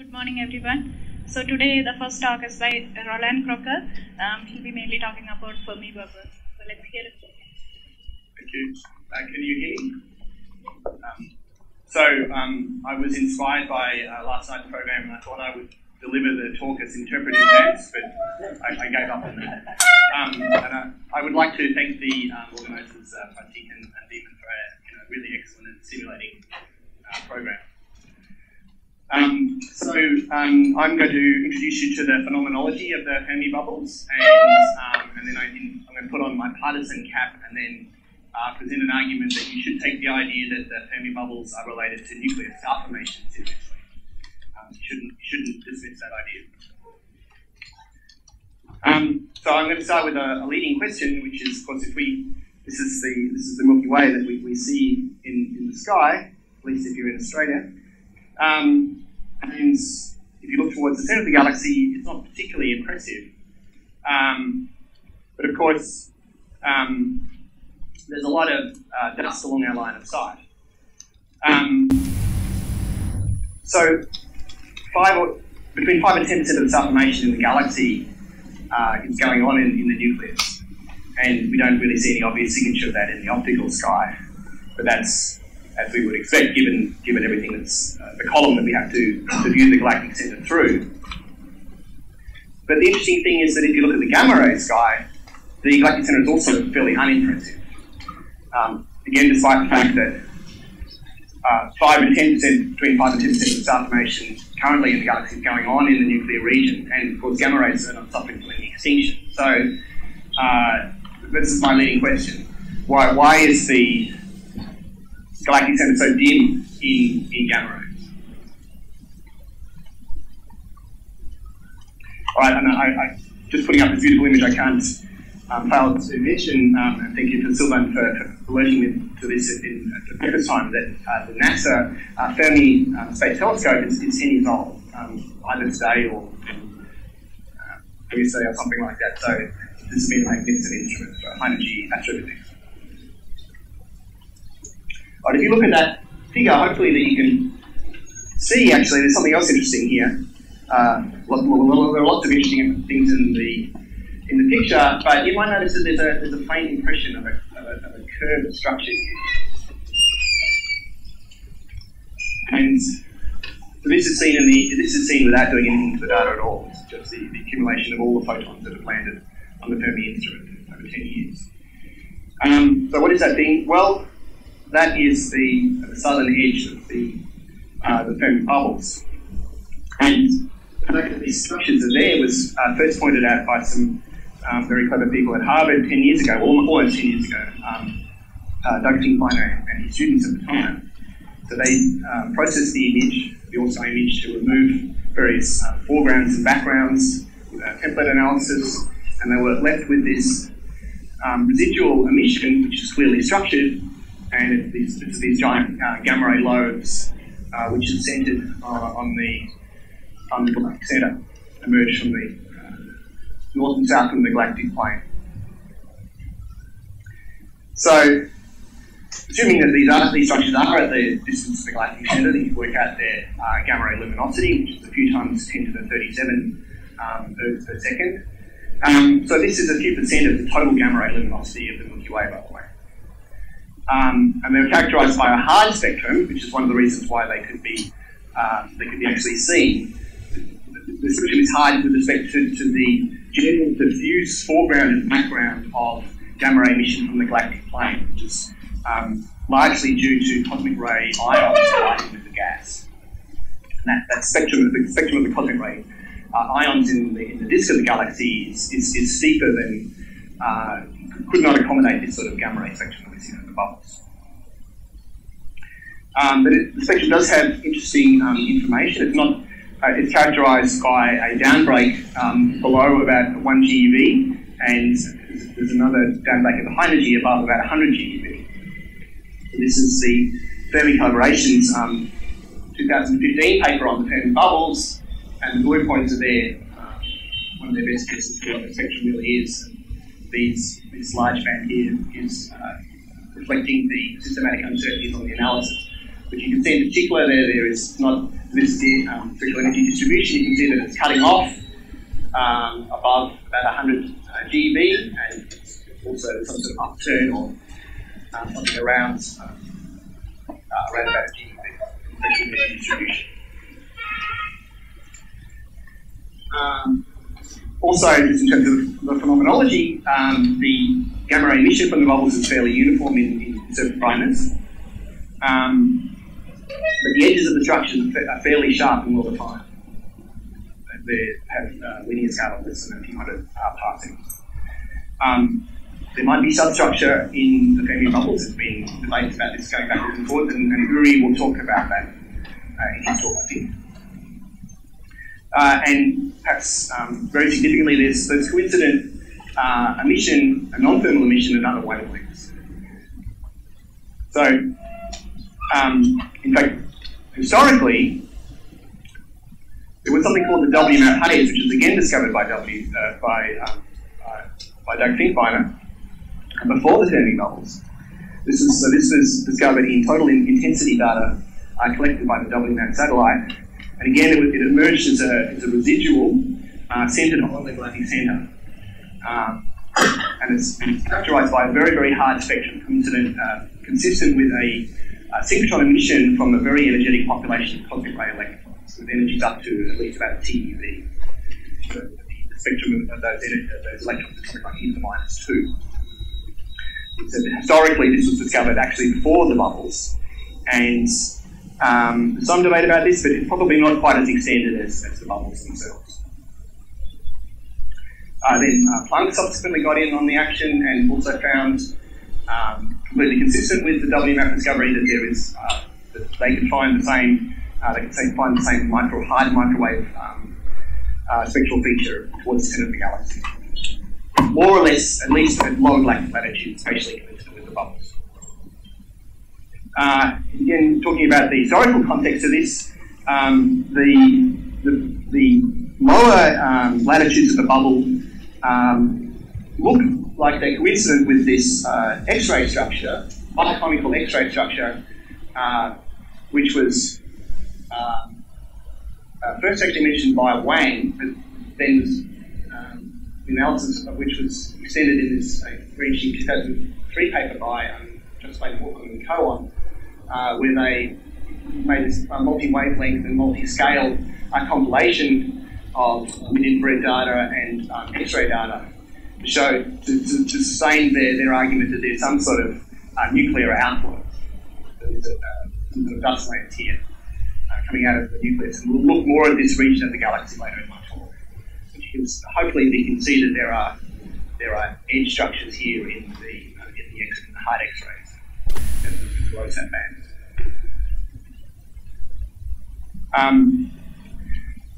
Good morning, everyone. So today the first talk is by Roland Crocker. He'll be mainly talking about Fermi bubbles. So let's hear it. Thank you. Can you hear me? I was inspired by last night's program, and I thought I would deliver the talk as interpretive dance, but I gave up on that. I would like to thank the organisers, Pratik and Deepan, for a really excellent and stimulating program. I'm going to introduce you to the phenomenology of the Fermi bubbles, and then I'm going to put on my partisan cap and then present an argument that you should take the idea that the Fermi bubbles are related to nuclear star formation seriously. You shouldn't dismiss that idea. So I'm going to start with a leading question, which is, of course, this is the Milky Way that we see in the sky, at least if you're in Australia. And if you look towards the centre of the galaxy, it's not particularly impressive. But of course, there's a lot of dust along our line of sight. So between 5 and 10% of the star formation in the galaxy is going on in the nucleus. And we don't really see any obvious signature of that in the optical sky. But that's as we would expect, given everything that's the column that we have to view the galactic centre through. But the interesting thing is that if you look at the gamma ray sky, the galactic centre is also fairly unimpressive. Again, despite the fact that 5 and 10%, between 5 and 10% of the star formation currently in the galaxy is going on in the nuclear region, and of course gamma rays are not suffering from any extinction. So this is my leading question: why is the galactic centre so dim in gamma rays? All right, and I just putting up this beautiful image, I can't fail to mention, and thank you to Sylvain for alerting me to this at the previous time, that the NASA Fermi Space Telescope is 10 years old, either today or yesterday or something like that. So this has been a magnificent instrument for high-energy astrophysics. Right, if you look at that figure, hopefully that you can see actually there's something else interesting here. There are lots of interesting things in the picture, but you might notice that there's a faint impression of a curved structure here. And so this is seen without doing anything to the data at all. It's just the accumulation of all the photons that have landed on the Fermi instrument over 10 years. So what is that thing? Well, that is the southern edge of the Fermi bubbles. And the fact that these structures are there was first pointed out by some very clever people at Harvard 10 years ago, almost 10 years ago, Doug Finkbeiner and his students at the time. So they processed the image, the also image, to remove various foregrounds and backgrounds with template analysis, and they were left with this residual emission, which is clearly structured, and it's these giant gamma ray lobes, which is centered on the galactic center, emerged from the north and south from the galactic plane. So, assuming that these structures are at the distance of the galactic center, then you work out their gamma ray luminosity, which is a few times 10 to the 37 ergs per second. So this is a few percent of the total gamma ray luminosity of the Milky Way, by the way. And they're characterized by a hard spectrum, which is one of the reasons why they could be actually seen. The spectrum is hard with respect to the general diffuse foreground and background of gamma ray emission from the galactic plane, which is largely due to cosmic ray ions colliding with the gas. And that spectrum of the cosmic ray ions in the disk of the galaxy is steeper than could not accommodate this sort of gamma ray spectrum that we see in the bubbles. But the spectrum does have interesting information. It's characterized by a downbreak below about 1 GeV, and there's another downbreak at the high energy above about 100 GeV. So this is the Fermi Collaboration's 2015 paper on the Fermi bubbles, and the blue points are there. One of their best guesses for what the spectrum really is. This large band here is reflecting the systematic uncertainties on the analysis. But you can see in particular there is not this is the spectral energy distribution. You can see that it's cutting off above about 100 GeV, and also some sort of upturn or something around about a GeV spectral energy distribution. Also, just in terms of the phenomenology, the gamma ray emission from the bubbles is fairly uniform in surface brightness. But the edges of the structures are fairly sharp and well defined. They have linear scale of less than a few hundred parsecs. There might be substructure in the Fermi bubbles. There's been debates about this going backwards and forwards, and Uri will talk about that in his talk, I think. And perhaps very significantly, there's coincident emission, a non-thermal emission at other wavelengths. So, in fact, historically, there was something called the WMAP haze, which was again discovered by Doug Finkbeiner before the Fermi bubbles. This was discovered in total intensity data collected by the WMAP satellite. And again, it emerged as a residual centered on the galactic center. And it's characterized by a very, very hard spectrum, consistent with a synchrotron emission from a very energetic population of cosmic ray electrons, with energies up to at least about TeV. So the spectrum of those electrons is something like e to the minus 2. So historically, this was discovered actually before the bubbles, and there's some debate about this, but it's probably not quite as extended as the bubbles themselves. Then Planck subsequently got in on the action and also found, completely consistent with the WMAP discovery, that there is that they could find the same hard microwave spectral feature towards the center of the galaxy, more or less, at least at low galactic latitude, spatially consistent with the bubbles. Again, talking about the historical context of this, the lower latitudes of the bubble look like they're coincident with this X-ray structure, monoconical X-ray structure, which was first actually mentioned by Wang, but then was the analysis of which was extended in this very interesting 2003 paper by Jocelyn Walker and co-on, where they made this multi-wavelength and multi-scale compilation of mid-infrared data and X-ray data to show, to sustain their argument that there's some sort of nuclear outflow. There's some sort of dust lanes here coming out of the nucleus. And we'll look more at this region of the galaxy later in my talk. Hopefully we can see that there are edge structures here in the hard X-rays and the Rosat band.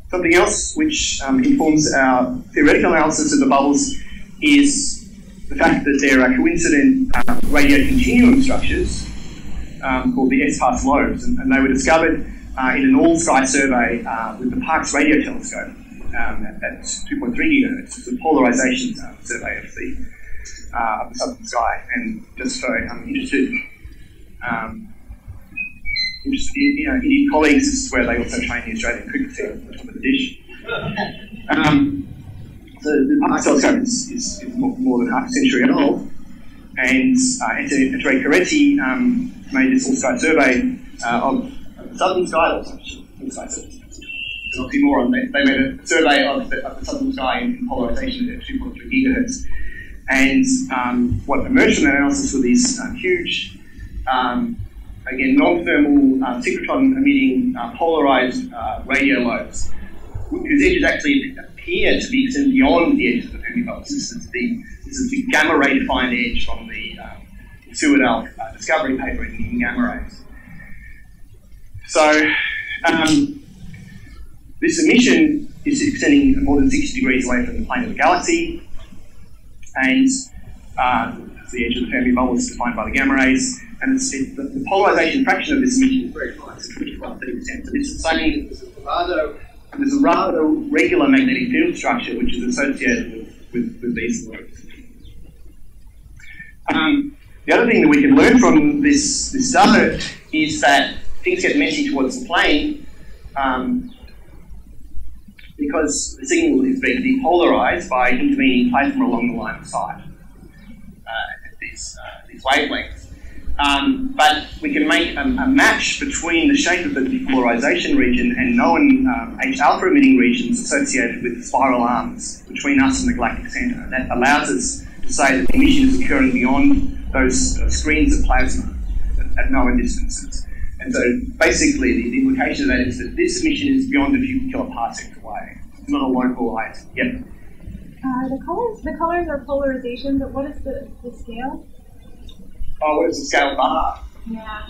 Something else which informs our theoretical analysis of the bubbles is the fact that there are coincident radio continuum structures called the S-pass lobes, and they were discovered in an all-sky survey with the Parkes radio telescope at 2.3 gigahertz. It's a polarization survey of the southern sky, and just for interested Indian colleagues, this is where they also train the Australian cricket team on the top of the dish. The Parkes telescope is more than half a century old, and Ettore Caretti made this all-sky survey of the southern sky, They made a survey of the southern sky in polarization at 2.3 gigahertz, and what emerged from that analysis were these huge, again, non-thermal synchrotron emitting polarized radio lobes, whose edges actually appear to be extended beyond the edges of the Fermi bubbles. This is the gamma ray defined edge from the Seward discovery paper in gamma rays. So this emission is extending more than 60 degrees away from the plane of the galaxy, and the edge of the Fermi bubble is defined by the gamma rays. And the polarization fraction of this emission is very high, it's 25 to 30%. So this is saying that there's a rather regular magnetic field structure which is associated with these lobes. The other thing that we can learn from this data is that things get messy towards the plane because the signal is being depolarized by intervening plasma along the line of sight at these wavelengths. But we can make a match between the shape of the depolarization region and known H-alpha emitting regions associated with the spiral arms between us and the galactic center. That allows us to say that the emission is occurring beyond those screens of plasma at known distances. And so basically the implication of that is that this emission is beyond a few kiloparsecs away. It's not a localized. Yep. The colors are polarization, but what is the scale? Oh, what is the scale bar? Yeah.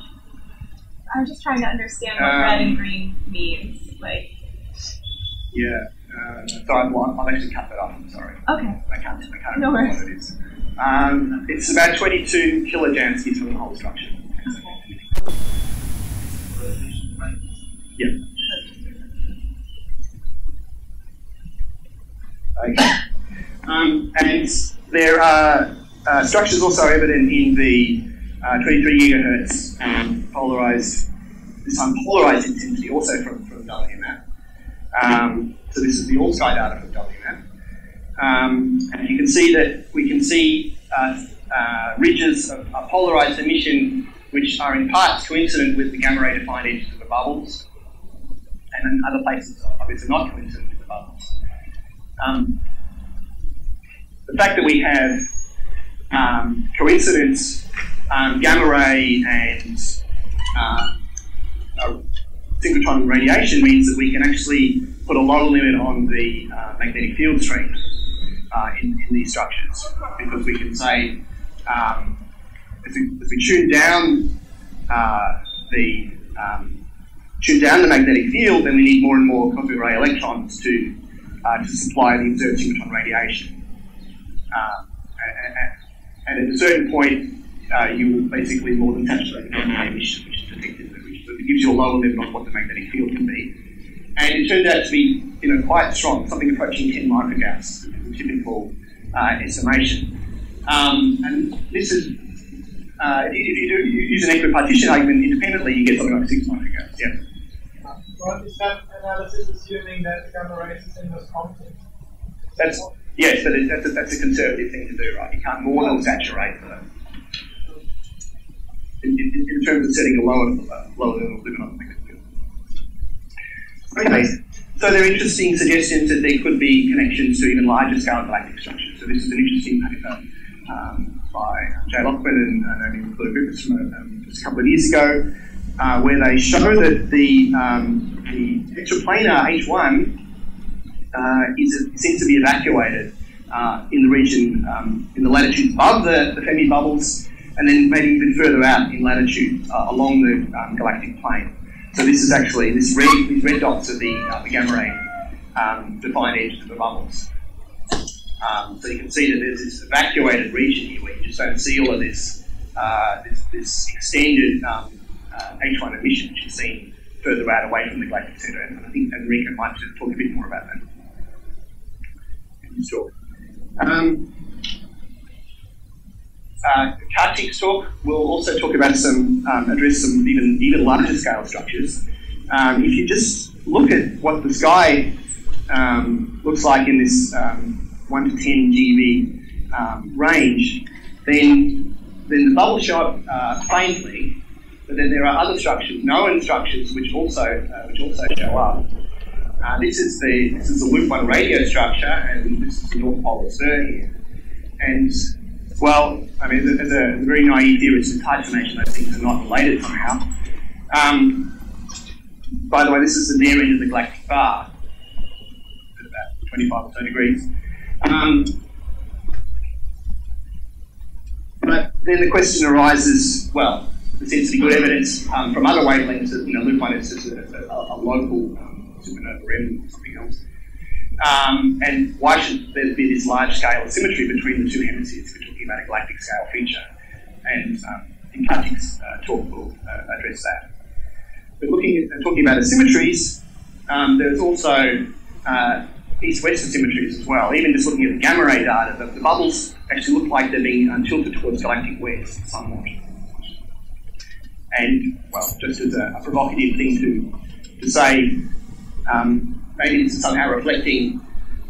I'm just trying to understand what red and green means. Like. Yeah. Sorry, I'll actually cut that off. I'm sorry. Okay. I can't no remember worries. what it is. It's about 22 kilojanskis for the whole structure. Okay. Yeah. Okay. And there are structures also evident in the 23 gigahertz polarized, this unpolarized intensity also from WMAP. So this is the all-sky data from WMAP. And you can see that we can see ridges of polarized emission which are in part coincident with the gamma ray defined edges of the bubbles, and in other places obviously not coincident with the bubbles. The fact that we have coincidence, gamma ray and synchrotron radiation means that we can actually put a lower limit on the magnetic field strength in these structures, because we can say as we tune down the magnetic field, then we need more and more cosmic ray electrons to supply the observed synchrotron radiation. And at a certain point, you will basically more than saturate the gamma ray emission, which is detected, which gives you a lower limit on what the magnetic field can be. And it turned out to be, quite strong, something approaching 10 microgauss, the typical estimation. And this is, if you use an equipartition argument independently, you get something like 6 microgauss. Yeah. Well, is that analysis assuming that gamma rays is in those constant? Yes, but that's a conservative thing to do, right? You can't more than saturate in terms of setting a lower limit on the magnetic field. Okay, so there are interesting suggestions that there could be connections to even larger scale galactic structures. So this is an interesting paper by Jay Lockman and Claude Griffiths from just a couple of years ago, where they show that the extraplanar H1 seems to be evacuated in the region, in the latitudes above the Fermi bubbles, and then maybe even further out in latitude along the galactic plane. So this is actually, these red dots are the gamma ray defined edges of the bubbles. So you can see that there's this evacuated region here where you just don't see all of this extended H1 emission, which is seen further out away from the galactic centre. And I think Enrico might just talk a bit more about that. Kartik's talk will also talk about address some even larger scale structures. If you just look at what the sky looks like in this 1 to 10 GeV range, then the bubbles show up faintly, but then there are other structures, known structures, which also show up. This is the loop 1 radio structure, and this is the North Polar stir here. And well, I mean, as a very naive theorist, it's hard to imagine those things are not related somehow. By the way, this is the near end of the galactic bar, at about 25 or so degrees. But then the question arises, well, there seems to be good evidence from other wavelengths that loop 1 is just a local supernova M or something else. And why should there be this large-scale symmetry between the two hemispheres? We're talking about a galactic-scale feature, and in Kartik's talk will address that. But talking about asymmetries, there's also east-west asymmetries as well. Even just looking at the gamma ray data, the bubbles actually look like they're being tilted towards galactic west somewhat. And, well, just as a provocative thing to say, maybe this is somehow reflecting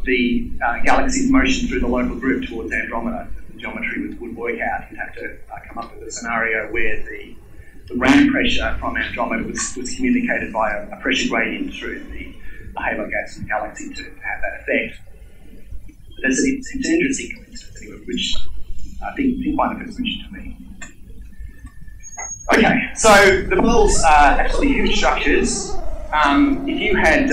the galaxy's motion through the local group towards Andromeda. The geometry would work out. You'd have to come up with a scenario where the ramp pressure from Andromeda was communicated by a pressure gradient through the halo gas of the galaxy to have that effect. But it's an interesting coincidence anyway, which I think find a contribution to me. Okay, so the bubbles are actually huge structures. If you had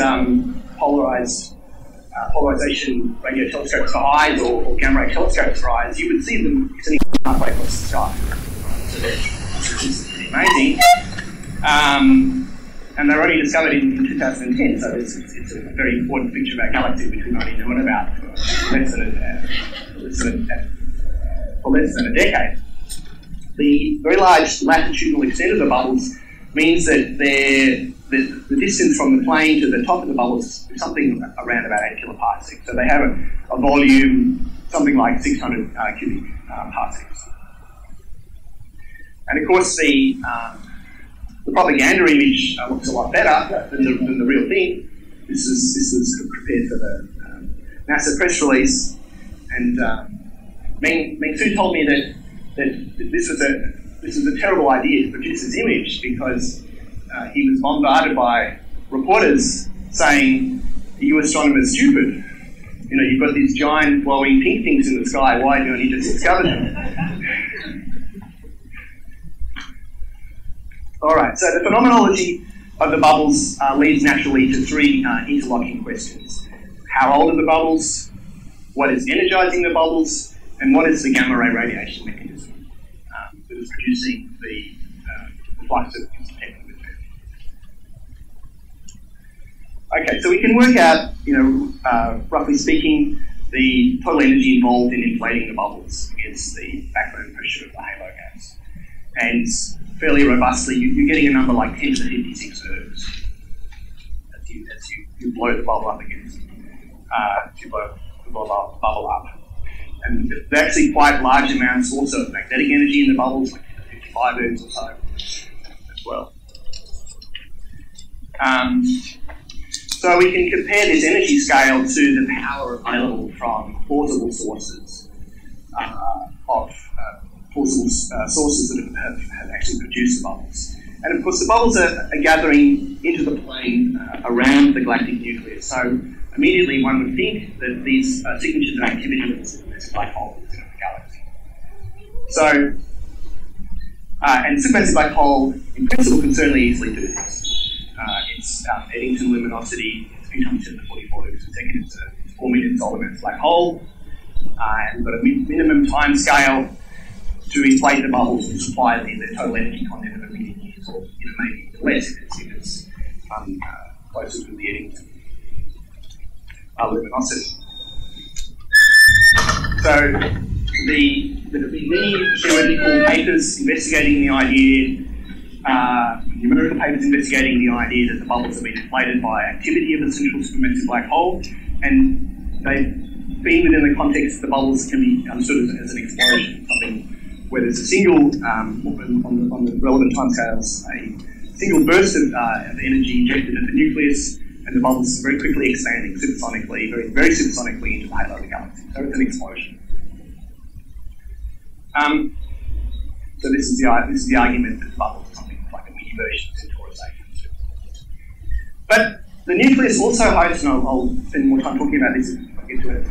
polarization radio telescopes for eyes or gamma ray telescopes for eyes, you would see them extending halfway across the sky. So that's pretty amazing. And they were only discovered in 2010, so it's a very important feature of our galaxy which we've only known about for less than a decade. The very large latitudinal extent of the bubbles means that the distance from the plane to the top of the bubbles is something around about 8 kiloparsecs. So they have a volume something like 600 cubic parsecs. And of course the propaganda image looks a lot better than the real thing. This was prepared for the NASA press release, and Meng Su told me that this was a terrible idea to produce this image because he was bombarded by reporters saying, "You astronomers stupid. You know, you've got these giant glowing pink things in the sky. Why don't you just discover them?" All right. So the phenomenology of the bubbles leads naturally to three interlocking questions: how old are the bubbles? What is energizing the bubbles? And what is the gamma ray radiation mechanism that is producing the flux of technical material? Okay, so we can work out, roughly speaking, the total energy involved in inflating the bubbles against the backbone pressure of the halo gas. And fairly robustly, you're getting a number like 10 to the 56 ergs as you blow the bubble up against, to blow the bubble up. And there are actually quite large amounts also of magnetic energy in the bubbles, like 55 ergs or so as well. So we can compare this energy scale to the power available from plausible sources sources that have actually produced the bubbles. And of course the bubbles are gathering into the plane around the galactic nucleus. So immediately one would think that these signatures of activity of this black hole is in the galaxy. So, and a supermassive black hole in principle can certainly easily do this. Its Eddington luminosity is a few times 10 to the 44 loops per second. It's a 4 million solar mass black hole. And we've got a minimum time scale to inflate the bubbles and supply the total energy content of 1 million years, or maybe less if it's closer to the Eddington luminosity. So there have been many theoretical papers investigating the idea, numerical papers investigating the idea that the bubbles have been inflated by activity of a central supermassive black hole, and they've been within the context that the bubbles can be understood as an explosion, something where there's a single, on the relevant timescales, a single burst of energy injected at the nucleus, and the bubbles are very quickly expanding supersonically, very, very supersonically into the halo of the galaxy. So it's an explosion. So this is the argument that the bubbles are something like a mini version of centaurization. But the nucleus also hosts, and I'll spend more time talking about this if I get to it.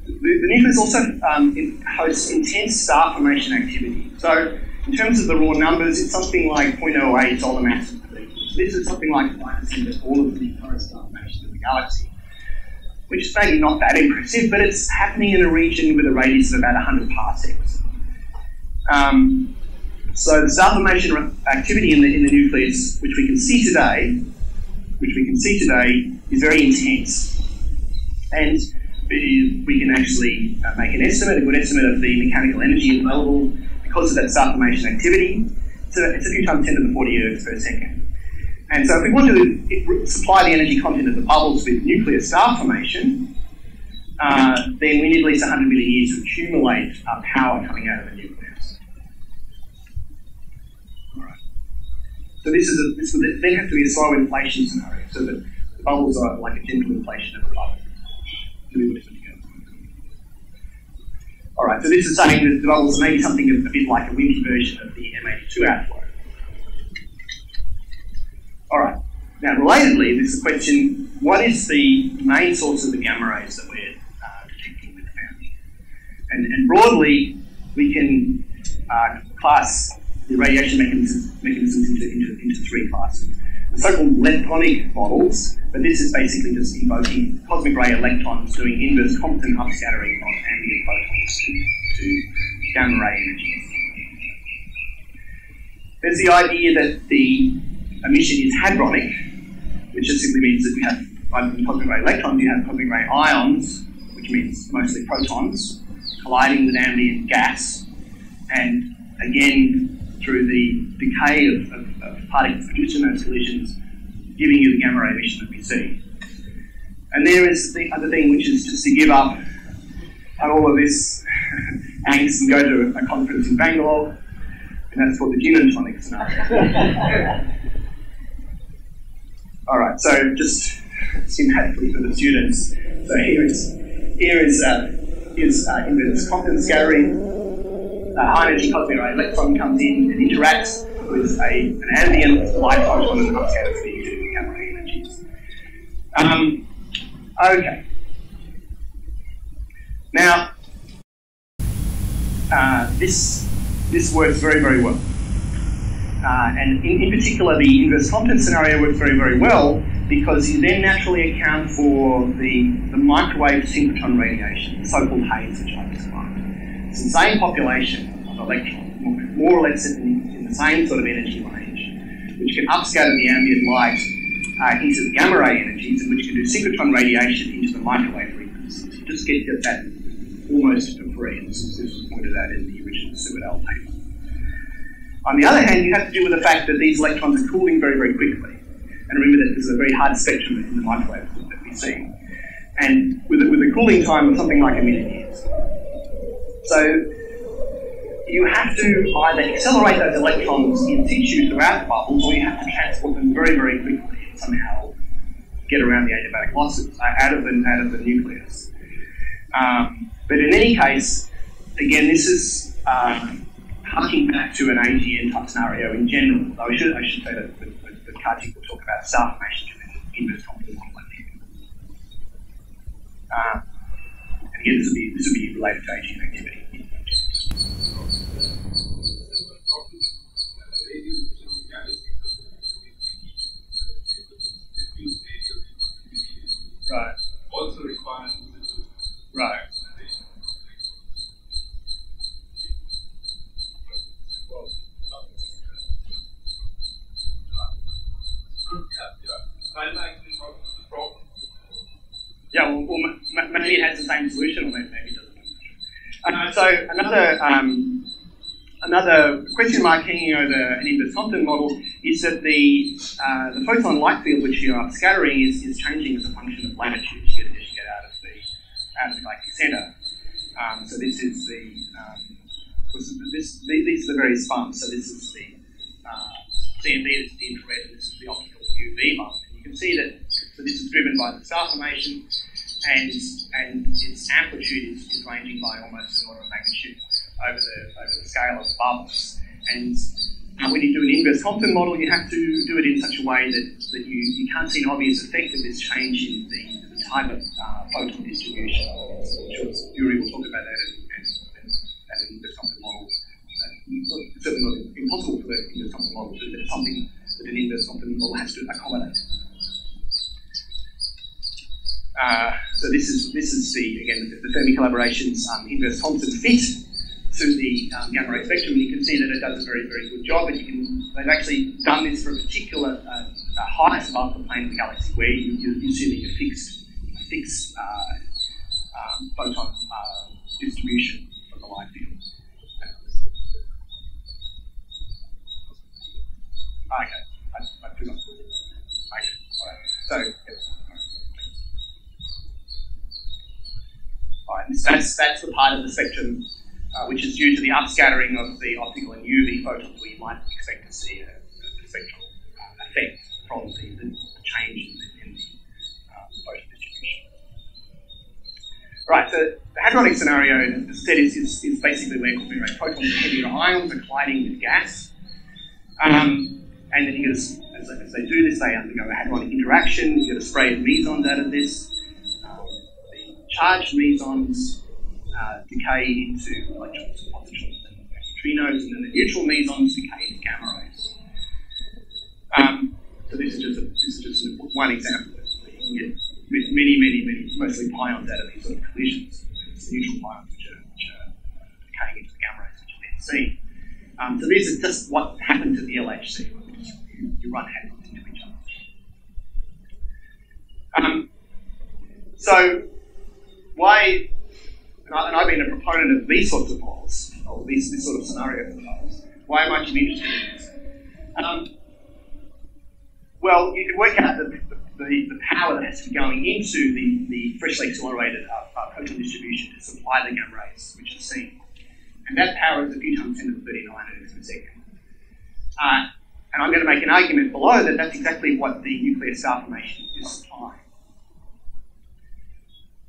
The nucleus also hosts intense star formation activity. So in terms of the raw numbers, it's something like 0.08 solar masses. This is something like 5% of all of the current star formation of the galaxy, which is maybe not that impressive, but it's happening in a region with a radius of about 100 parsecs. So the star formation activity in the nucleus, which we can see today, is very intense, and we can actually make an estimate, a good estimate of the mechanical energy available because of that star formation activity. So it's a few times 10 to the 40 ergs per second. And so if we want to supply the energy content of the bubbles with nuclear star formation, then we need at least 100 million years to accumulate power coming out of the nucleus. All right. So this would then have to be a slow inflation scenario. So that The bubbles are like a gentle inflation of a bubble. All right, so this is saying that the bubbles may be something a bit like a wimpy version of the M82 outflow. All right, now relatedly, there's the question, what is the main source of the gamma rays that we're detecting with Fermi? And broadly, we can class the radiation mechanisms into three classes. The so-called leptonic models, but this is basically just invoking cosmic ray electrons doing inverse Compton upscattering of ambient photons to gamma ray energies. There's the idea that the emission is hadronic, which just simply means that we have, rather than cosmic ray electrons, you have cosmic ray ions, which means mostly protons, colliding with ambient gas, and again, through the decay of particles produced in those collisions, giving you the gamma ray emission that we see. And there is the other thing, which is just to give up on all of this angst and go to a conference in Bangalore, and that's called the gin and tonic scenario. All right, so just schematically for the students. So here is inverse Compton scattering. High energy cosmic ray electron comes in and interacts with an ambient light photon and upscatters the gamma ray energies. Okay. Now, this works very, very well. And in particular, the inverse Compton scenario works very, very well because you then naturally account for the microwave synchrotron radiation, the so-called haze which I described. It's the same population of electrons, more or less in the same sort of energy range, which can upscatter the ambient light into the gamma ray energies, and which can do synchrotron radiation into the microwave frequencies. You just get that almost for free, and this was pointed out in the original Seward paper. On the other hand, you have to do with the fact that these electrons are cooling very, very quickly. And remember that there's a very hard spectrum in the microwave that we see. And with a cooling time of something like 1 million years. So you have to either accelerate those electrons in situ throughout the bubbles, or you have to transport them very, very quickly and somehow get around the adiabatic losses out of the nucleus. But in any case, again, this is harking back to an AGN type scenario in general. Though I should say that Kartik will talk about star formation and inverse Compton model at the end. And again, this will be related to AGN activity. Right. Also requires right. Yeah, well maybe it has the same solution, or maybe it doesn't. So another question mark hanging over an inverse Compton model is that the photon light field which you are scattering is changing as a function of latitude as you get out of the galactic centre. So this is these are the various bumps. So this is the CMB, this is the infrared, and this is the optical UV bump. And you can see that this is driven by the star formation, and its amplitude is ranging by almost an order of magnitude over the scale of the bubbles. And when you do an inverse Compton model, you have to do it in such a way that you can't see an obvious effect of this change in the type of photon distribution. I'm sure Yuri will talk about that and an inverse Compton model. It's certainly not impossible for the inverse Compton model to do, but it's something that an inverse Compton model has to accommodate. So this is the Fermi collaboration's inverse Compton fit to the gamma ray spectrum, and you can see that it does a very, very good job. And they've actually done this for a particular highest above the plane of the galaxy, where you're assuming a fixed photon distribution from the light field. Okay, I forgot. Okay, all right. So, all right, that's the part of the spectrum which is due to the upscattering of the optical and UV photons, where you might expect to see a spectral effect from the change in Right, so the hadronic scenario, as I said, is basically where protons and heavier ions are colliding with gas. And then you get as they do this, they undergo a hadronic interaction. You get a spray of mesons out of this. The charged mesons decay into electrons and positrons and neutrinos, and then the neutral mesons decay into gamma rays. So this is just one example. You can get many, mostly pions out of these sort of collisions. It's the neutral pions which are decaying into the gamma rays, which are then seen. So this is just what happens at the LHC. You run hadrons into each other. So why? And I've been a proponent of these sorts of models, or this sort of scenario for models. Why am I actually interested in this? Well, you can work out the power that has to be going into the freshly accelerated proton distribution to supply the gamma rays, which is seen. And that power is a few times 10 to the 39 ergs per second. And I'm going to make an argument below that that's exactly what the nuclear star formation is supplying.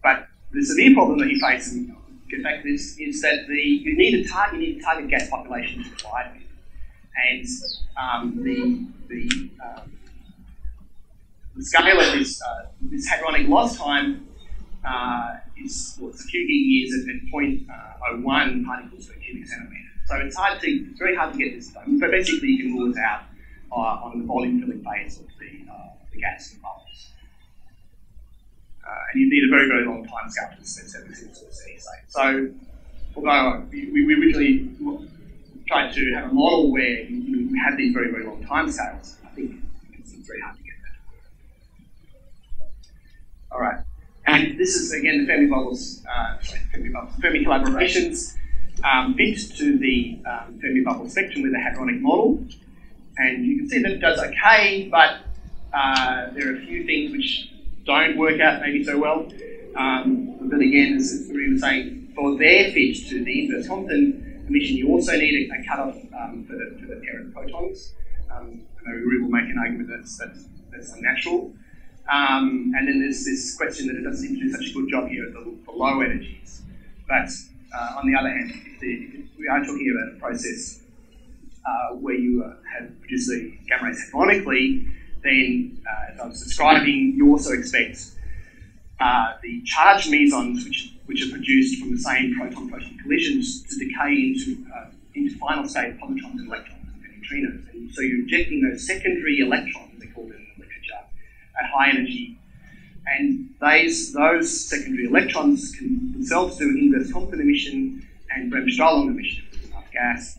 But the severe problem that you face, and I'll get back to this, is that you need a target gas population to collide with. And the scale of this hadronic loss time is a few years at 0.01 particles per cubic centimetre. So it's very hard to get this done. But basically, you can rule it out on the volume filling phase of the gas and bubbles. And you need a very, very long time scale to set this into a steady state. So, although we originally tried to have a model where you have these very, very long time scales, I think it's very hard to get that. All right. And this is, again, the Fermi bubbles, Fermi collaborations fit to the Fermi bubble spectrum with a hadronic model. And you can see that it does okay, but there are a few things which don't work out maybe so well. But again, as we were saying, for their fit to the inverse Compton emission, you also need a cutoff for the parent protons. I know we will make an argument that's unnatural. And then there's this question that it doesn't seem to do such a good job here at the low energies. But on the other hand, if we are talking about a process where you have produced the gamma rays hadronically, then, as I was describing, you also expect the charged mesons, which are produced from the same proton-proton collisions, to decay into final state positrons and electrons and neutrinos. And so you're injecting those secondary electrons, they're called in the literature, at high energy. And those secondary electrons can themselves do inverse Compton emission and Bremsstrahlung emission if there's enough gas.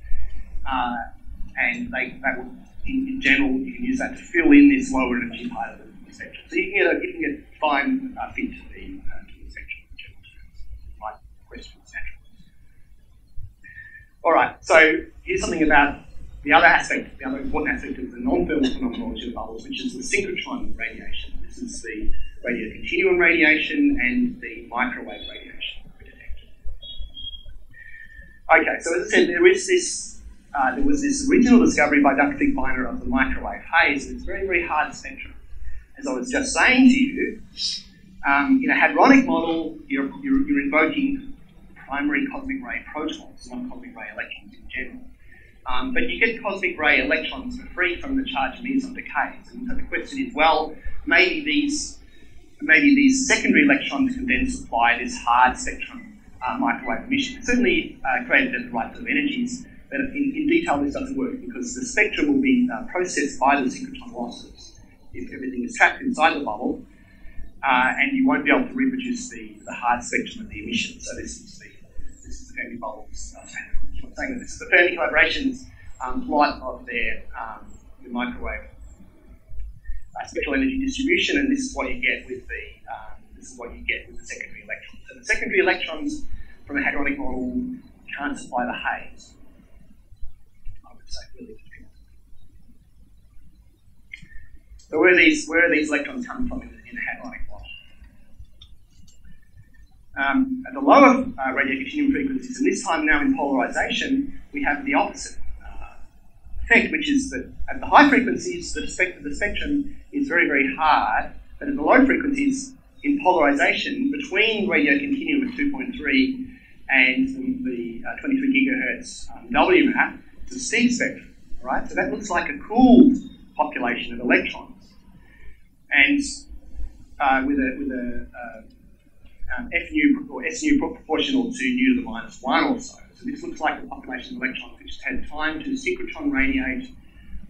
And that will, in general, you can use that to fill in this lower energy part of the spectrum. So you can get fine fit to the spectrum in general terms. My question is natural. All right, so here's something about the other important aspect of the non-thermal phenomenology of bubbles, which is the synchrotron radiation. This is the radio continuum radiation and the microwave radiation we detect. Okay, so as I said, there was this original discovery by Dr. Fick-Beiner of the microwave haze, and it's very, very hard spectrum. As I was just saying to you, in a hadronic model, you're invoking primary cosmic ray protons, not cosmic ray electrons in general. But you get cosmic ray electrons for free from the charged meson decays. And so the question is, well, maybe these secondary electrons can then supply this hard spectrum microwave emission. It's certainly created at the right sort of energies, but in detail this doesn't work because the spectrum will be processed by the synchrotron losses if everything is trapped inside the bubble, and you won't be able to reproduce the hard spectrum of the emission. So this is the Fermi bubbles. I'm saying that this is the Fermi collaborations plot of the microwave spectral energy distribution, and this is what you get with the secondary electrons. So the secondary electrons from a hadronic model can't supply the haze. I would say really. So where are these electrons coming from in a hadronic model? At the lower radio continuum frequencies, and this time now in polarization, we have the opposite effect, which is that at the high frequencies, the spectrum is very, very hard, but at the low frequencies, in polarization between radio continuum at 2.3 and the 23 gigahertz WMAP to C spectrum, right? So that looks like a cooled population of electrons, and with a F nu or S nu proportional to nu to the minus 1 or so. So this looks like a population of electrons which had time to synchrotron radiate,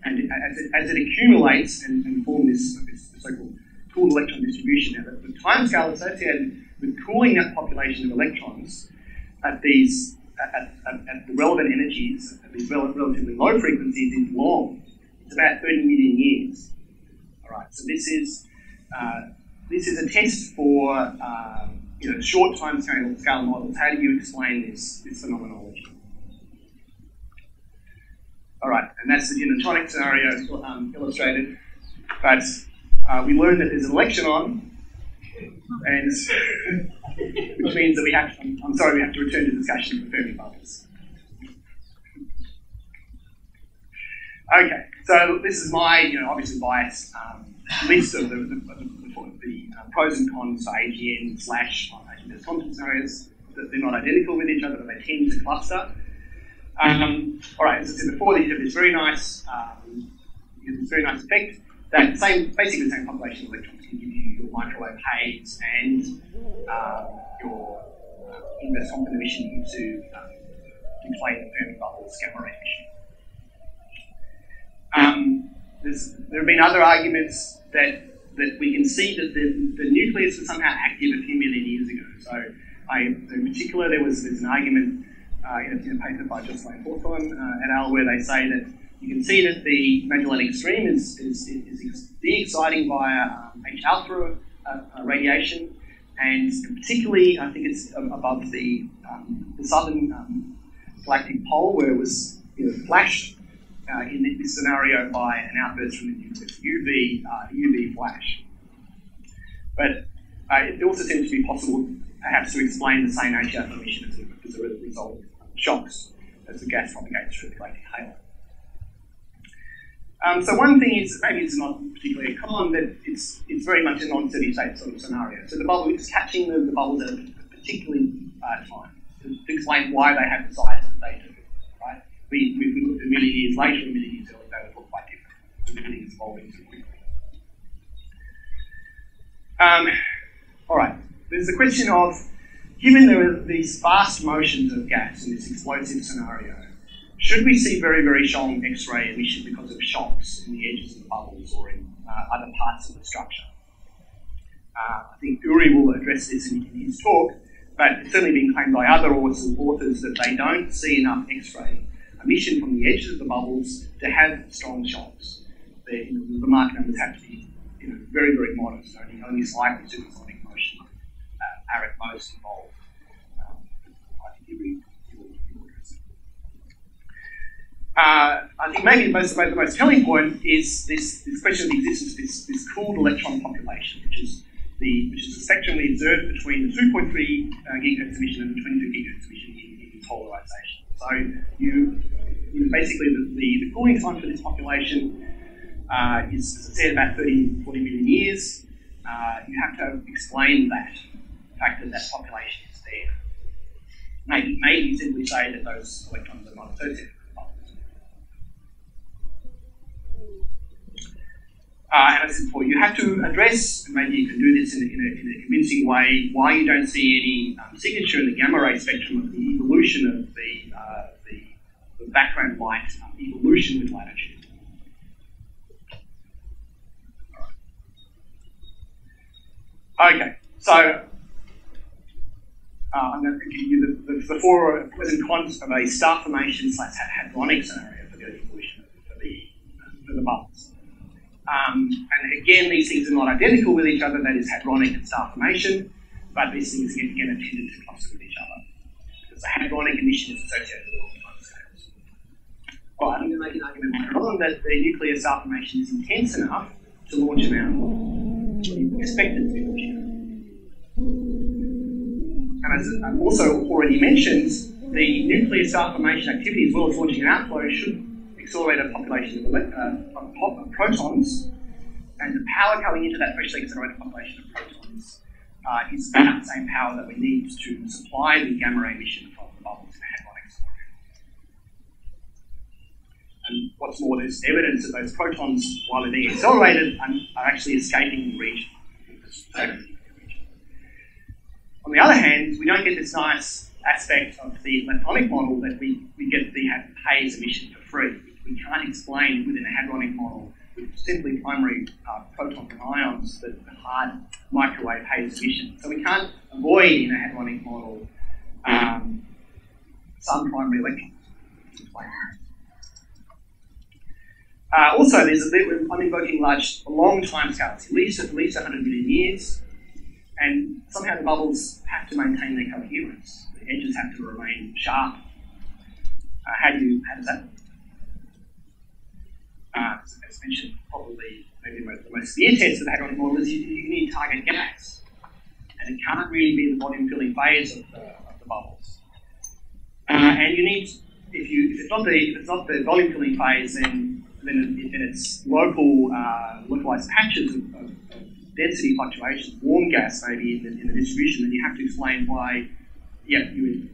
and as it accumulates and form this so-called cooled electron distribution. Now, the timescale associated with cooling that population of electrons at the relevant energies, at these relatively low frequencies, is long. It's about 30 million years. All right. So this is a test for short time scale models. How do you explain this phenomenology? All right, and that's the genotonic scenario illustrated. But we learned that there's an election on, and which means that we have to return to discussion of the Fermi bubbles. Okay, so this is my obviously biased list of the pros and cons for AGN / there's constant scenarios that they're not identical with each other, but they tend to cluster. All right, as I said before, these have this very nice effect. That basically the same population of electrons can give you your microwave haze and your inverse Compton emission into inflate the Fermi bubbles gamma ray emission. There have been other arguments that we can see that the nucleus was somehow active a few million years ago. So, in particular, there's an argument in a paper by Jocelyn Hawthorne et al., where they say that you can see that the Magellanic stream is de-exciting via H alpha radiation, and particularly I think it's above the southern galactic pole, where it was flashed in this scenario by an outburst from the nucleus, UV flash. But it also seems to be possible, perhaps, to explain the same H alpha emission as a result of shocks as the gas propagates through the galactic halo. So one thing is, maybe it's not particularly common, but it's very much a non-steady state sort of scenario. So the bubble is catching the bubbles at a particular time to explain why they have the size that they do. Right? We looked a million years later, a million years earlier, they would look quite different. Everything is evolving so quickly. All right. There's the question of, given there are these vast motions of gas in this explosive scenario, should we see very, very strong X-ray emission because of shocks in the edges of the bubbles or in other parts of the structure? I think Uri will address this in his talk, but it's certainly been claimed by other authors that they don't see enough X-ray emission from the edges of the bubbles to have strong shocks. The Mach numbers have to be very, very modest, only slightly supersonic motion are at most involved. I think Uri will address it. I think maybe the most telling point is this question of the existence of this cooled electron population, which is the spectrum we observed between the 2.3 gigahertz emission and the 22 gigahertz emission in polarization. So basically the cooling time for this population is, as I said, about 40 million years. You have to explain that, the fact that population is there. Maybe simply say that those electrons are not associated with the bubbles. And as I said before, you have to address, and maybe you can do this in a convincing way, why you don't see any signature in the gamma ray spectrum of the evolution of the background light evolution with latitude. Okay, so I'm going to give you the four pros and cons of a star formation / hadronic scenario for the evolution for the bubbles. And again, these things are not identical with each other, that is hadronic and star formation, but these things again are tended to cluster with each other, because the hadronic emission is associated with all time scales. All right, I'm going to make an argument later on that the nuclear star formation is intense enough to launch an outflow. You expect it to be launching. And as I also already mentioned, the nuclear star formation activity, as well as launching an outflow, should accelerate a population of protons, and the power coming into that freshly accelerated population of protons is about the same power that we need to supply the gamma ray emission from the bubbles in a hadronic scenario. And what's more, there's evidence that those protons, while they're being accelerated, are actually escaping the region. On the other hand, we don't get this nice aspect of the electronic model that we get the phase emission for free. We can't explain within a hadronic model with simply primary protons and ions the hard microwave phase emission. So we can't avoid in a hadronic model some primary electrons. Also, I'm invoking long time scales, at least 100 million years, and somehow the bubbles have to maintain their coherence. The edges have to remain sharp. How does that? As mentioned, probably maybe the most severe test of the hadronic model is you need target gas, and it can't really be the volume filling phase of the bubbles. And you need, if it's not the volume filling phase, then it's localized patches of density fluctuations, warm gas maybe in the distribution, then you have to explain why. Yeah, you.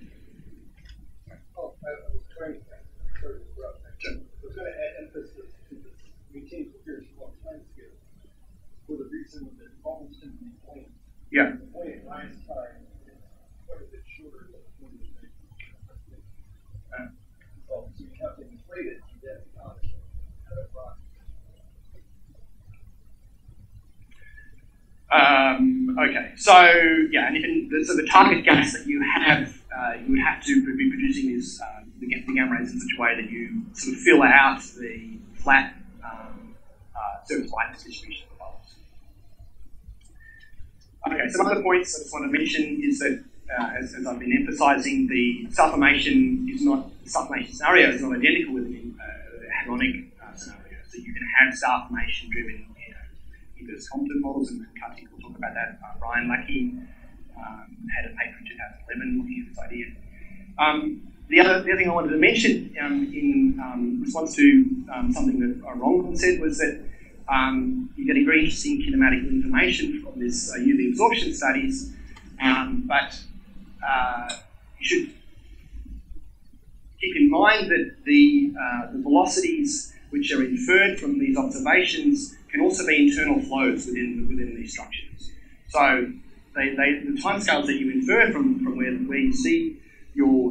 Oh, I was trying to interrupt. I was going to add emphasis to this maintain coherence along time scale for the reason that bubbles tend to be buoyant. Yeah. The buoyant rise time is quite a bit shorter than the point of the so you have to inflate it to get out of rock. Okay, so yeah, and so the target gas that you have, you would have to be producing is the gamma rays in such a way that you sort of fill out the flat surface lightness distribution of the bubbles. Okay, some other points I just want to mention is that, as I've been emphasising, the self-formation scenario is not identical with the hadronic scenario. So you can have self-formation driven inverse Compton models, and Kartik will talk about that. Brian Lackey had a paper in 2011 looking at this idea. The other thing I wanted to mention in response to something that Ron said was that you're getting very interesting kinematic information from this UV absorption studies, but you should keep in mind that the velocities which are inferred from these observations can also be internal flows within these structures. So the timescales that you infer from where you see your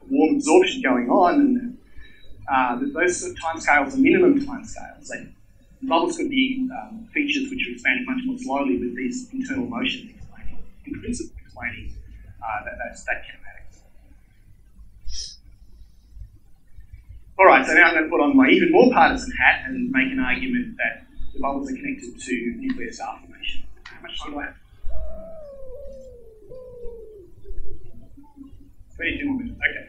warm absorption going on, and those sort of timescales are minimum timescales. Like, bubbles could be features which are expanding much more slowly with these internal motions explaining that kinematics. All right, so now I'm going to put on my even more partisan hat and make an argument that the bubbles are connected to nuclear star formation. How much time do I have? 22 more minutes, okay.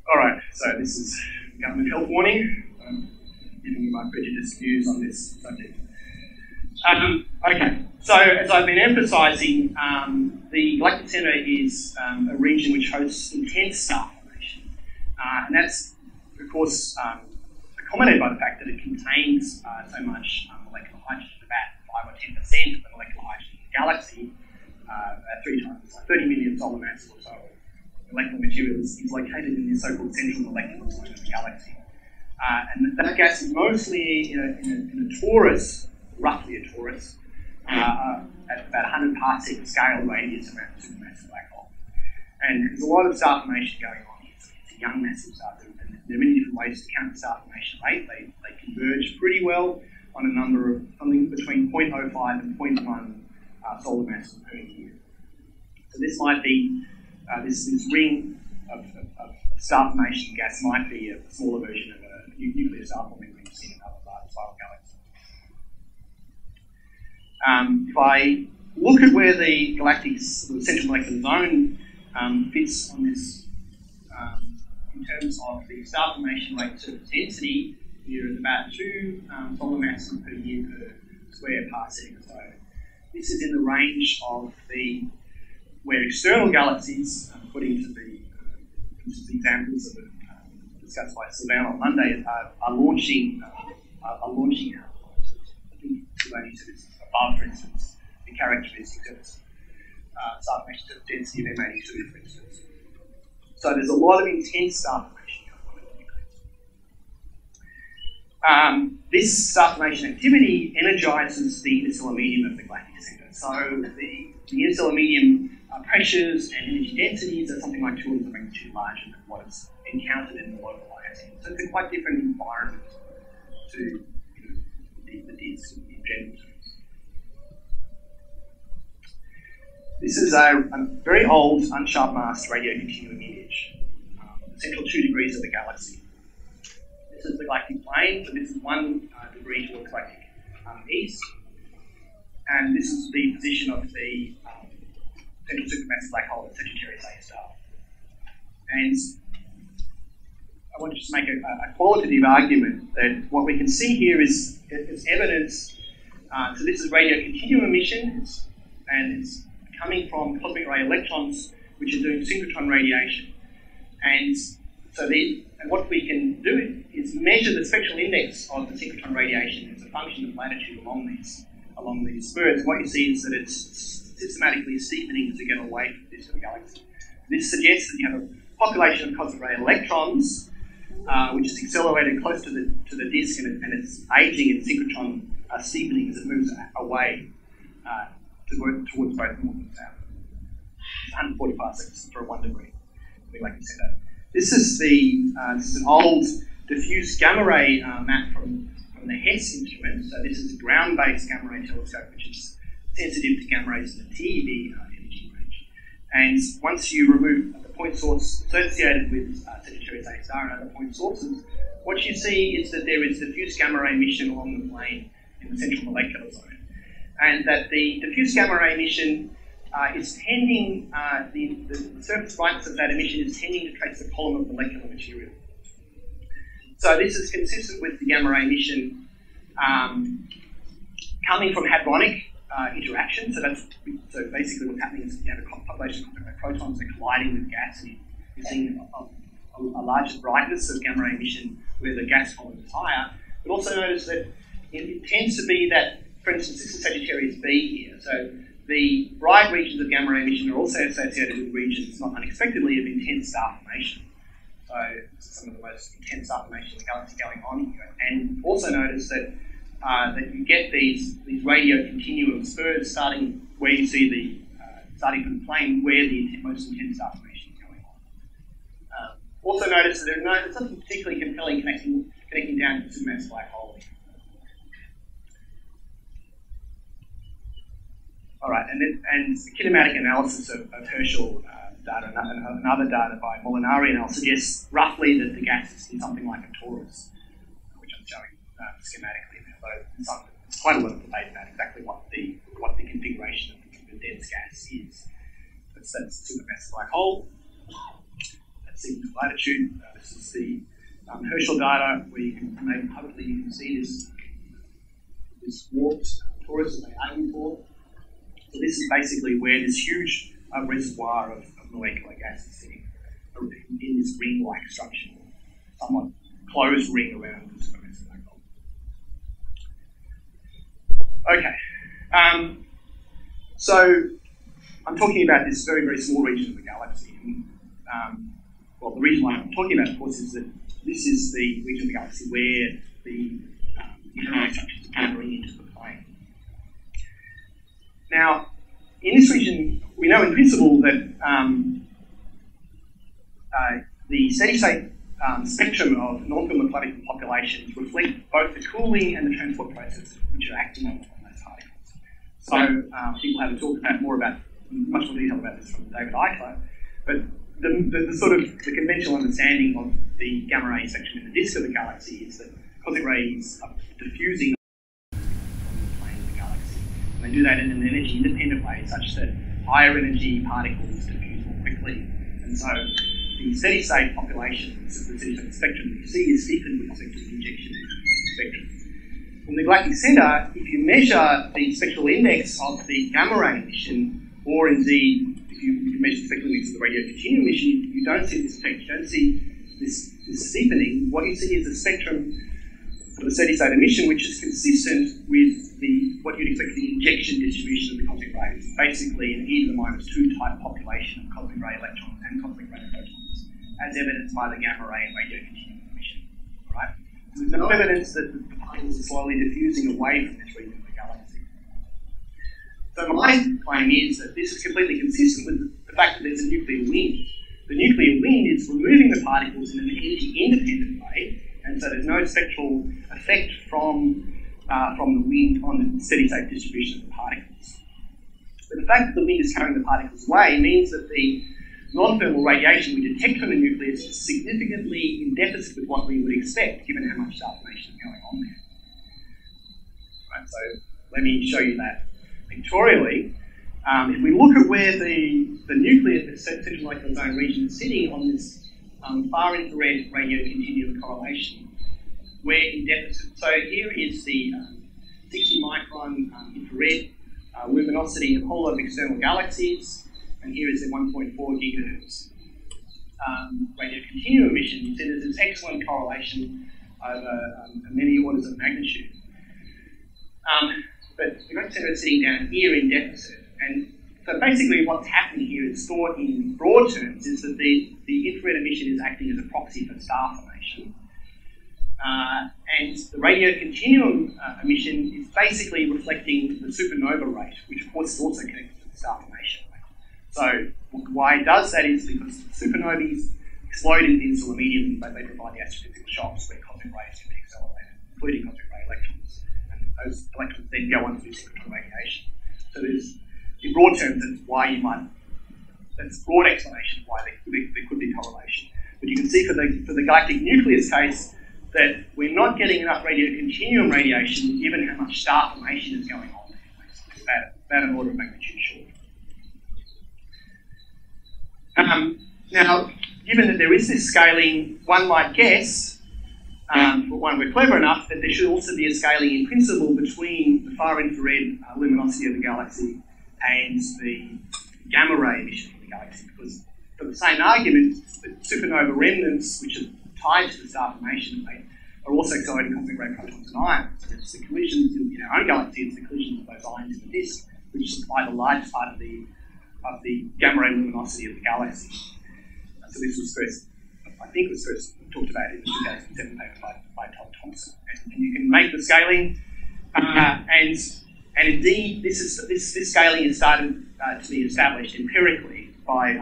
All right, so this is government health warning. I'm giving you my prejudiced views on this subject. Okay, so as I've been emphasising, the galactic centre is a region which hosts intense star formation. And that's, of course, accommodated by the fact that it contains so much molecular hydrogen, about 5 or 10% of the molecular hydrogen in the galaxy, 3 times, 30 million solar masses or so. Molecular material is located in the so-called central molecular zone of the galaxy. And that gas is mostly in a torus, roughly a torus, at about 100 parsec scale radius around a supermassive black hole. And there's a lot of star formation going on here. So it's a young massive star, and there are many different ways to count the star formation rate. They converge pretty well on a number of something between 0.05 and 0.1 solar masses per year. So this might be this ring of star formation gas might be a smaller version of a nuclear star forming ring seen in other large spiral galaxies. If I look at where the galactic central molecular zone fits on this in terms of the star formation rate surface density, you're at about 2 solar masses per year per square parsec. So this is in the range of where external galaxies, put into the examples that were discussed by Sylvain on Monday, are launching out. I think only to this above, for instance, the characteristics of its star formation to the density of M82, for instance. So there's a lot of intense star formation going on in the nucleus. This star formation activity energizes the interstellar medium of the galactic center. So the interstellar medium pressures and energy densities are something like 2 orders of magnitude larger than what is encountered in the local ISM. So it's a quite different environment to the disk in general terms. This is a very old, unsharp masked radio continuum image, the central 2 degrees of the galaxy. This is the galactic plane, so this is 1 degree towards galactic east, and this is the position of the central supermassive black hole at Sagittarius A star. And I want to just make a qualitative argument that what we can see here is evidence. So this is radio continuum emission, and it's coming from cosmic ray electrons, which are doing synchrotron radiation. And so what we can do is measure the spectral index of the synchrotron radiation as a function of latitude along these spurs. And what you see is that it's systematically steepening as we get away from the disk of the galaxy. This suggests that you have a population of cosmic ray electrons, which is accelerated close to the disk, and it's aging in synchrotron steepening as it moves away towards both north and south. It's 140 parsecs for a 1 degree in the galactic center. This is an old diffuse gamma ray map from the HESS instrument. So this is a ground-based gamma ray telescope, which is sensitive to gamma rays in the TeV energy range. And once you remove the point source associated with Sagittarius A star and other point sources, what you see is that there is diffuse gamma ray emission along the plane in the central molecular zone. And that the diffuse gamma ray emission is tending, the surface brightness of that emission is tending to trace the column of molecular material. So this is consistent with the gamma ray emission coming from hadronic interaction. So basically what's happening is you have a population of protons that are colliding with gas, and you're seeing a larger brightness of gamma ray emission where the gas column is higher. But also notice that it tends to be that, for instance, this is Sagittarius B here. So the bright regions of gamma ray emission are also associated with regions, not unexpectedly, of intense star formation. So this is some of the most intense star formation in the galaxy going on here. And also notice that you get these radio continuum spurs starting where you see starting from the plane where the most intense star formation is going on. Also notice that there's nothing particularly compelling connecting down to the supermassive black hole. All right, and kinematic analysis of Herschel data and other data by Molinari and I'll suggest roughly that the gas is in something like a torus, which I'm showing schematically now. Though there's quite a lot of debate about exactly what the configuration of the dense gas is. That's the supermassive black hole. That's sigma latitude. This is the Herschel data where you can hopefully you can see this warped torus that they're aiming for. So this is basically where this huge reservoir of molecular gas is sitting in this ring-like structure, somewhat closed ring around the supermassive black hole. Okay, so I'm talking about this very, very small region of the galaxy. And, well, the reason why I'm talking about it, of course, is that this is the region of the galaxy where the interstellar structures are powering into the plane. Now, in this region, we know in principle that the steady-state spectrum of non-thermal particle populations reflect both the cooling and the transport processes which are acting on those particles. So people have talked much more detail about this from David Eichler, but the sort of the conventional understanding of the gamma ray spectrum in the disk of the galaxy is that cosmic rays are diffusing on the plane of the galaxy. And they do that in an energy-independent way, such that higher energy particles diffuse more quickly. And so the steady-state populations of the steady-state spectrum that you see is steepened with respect to the injection spectrum. In the galactic centre, if you measure the spectral index of the gamma ray emission, or indeed if you measure the spectral index of the radio continuum emission, you don't see this effect. You don't see this steepening. What you see is a spectrum for the steady-state emission, which is consistent with the expect the injection distribution of the cosmic rays. Basically, an e to the minus 2 type population of cosmic ray electrons and cosmic ray photons, as evidenced by the gamma ray and radio continuum emission. Right? So there's no evidence that the particles are slowly diffusing away from this region of the galaxy. So my claim is that this is completely consistent with the fact that there's a nuclear wind. The nuclear wind is removing the particles in an energy-independent way, and so there's no spectral effect from the wind on the steady-state distribution of the particles. But the fact that the wind is carrying the particles away means that the non-thermal radiation we detect from the nucleus is significantly in deficit with what we would expect, given how much star formation is going on there. Right, so let me show you that pictorially. If we look at where the nucleus, the central molecular zone region, is sitting on this far infrared radio continuum correlation, we're in deficit. So here is the 60 micron infrared luminosity of whole lot of external galaxies, and here is the 1.4 gigahertz radio continuum emission. You see there's this excellent correlation over many orders of magnitude. But the red center is sitting down here in deficit. And so basically what's happening here is stored in broad terms is that the infrared emission is acting as a proxy for star formation. And the radio continuum emission is basically reflecting the supernova rate, which of course is also connected to the star formation rate. So why it does that is because supernovae explode into immediately, but they provide the astrophysical shocks where cosmic rays can be accelerated, including cosmic ray electrons. And those electrons then go on to do synchrotron radiation. So there's, in broad terms, that's a broad explanation of why there could be correlation. But you can see for the galactic nucleus case that we're not getting enough radio continuum radiation given how much star formation is going on there. It's about an order of magnitude short. Now, given that there is this scaling, one might guess, for one, we're clever enough, that there should also be a scaling in principle between the far infrared luminosity of the galaxy and the gamma ray emission of the galaxy, because for the same argument, the supernova remnants, which are tied to the star formation rate, are also accelerating cosmic ray protons and ions. So it's the collisions in our own galaxy, it's the collisions of those ions in the disk, which supply the largest part of the gamma ray luminosity of the galaxy. So this was first, I think it was first talked about in the 2007 paper by Todd Thompson. And you can make the scaling, and indeed this scaling is started to be established empirically by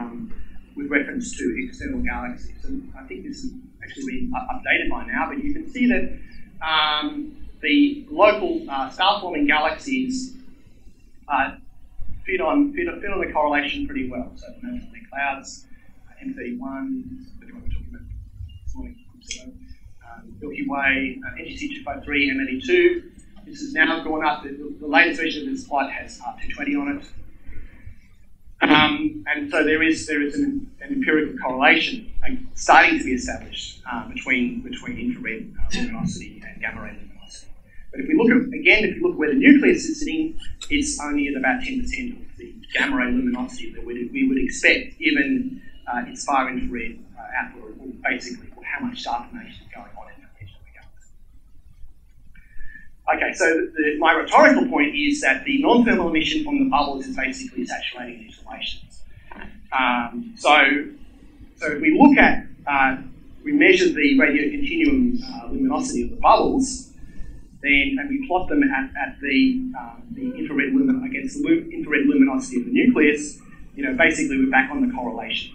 with reference to external galaxies. And I think this has actually been updated by now, but you can see that the local star-forming galaxies fit on the correlation pretty well. So the Mountain Clouds, M31, the one we're talking about this morning, Milky Way, NGC 253, M82. This has now gone up. The latest version of this plot has up to 20 on it. And so there is an empirical correlation starting to be established between infrared luminosity and gamma ray luminosity. But if we look at where the nucleus is sitting, it's only at about 10% of the gamma ray luminosity that we would expect, given its far infrared output, or basically how much star formation is going on in that region of the galaxy. Okay, so my rhetorical point is that the non-thermal emission from the bubbles is basically saturating these relations. So if we look at, we measure the radio continuum luminosity of the bubbles, and we plot them at the infrared against the infrared luminosity of the nucleus, basically we're back on the correlation.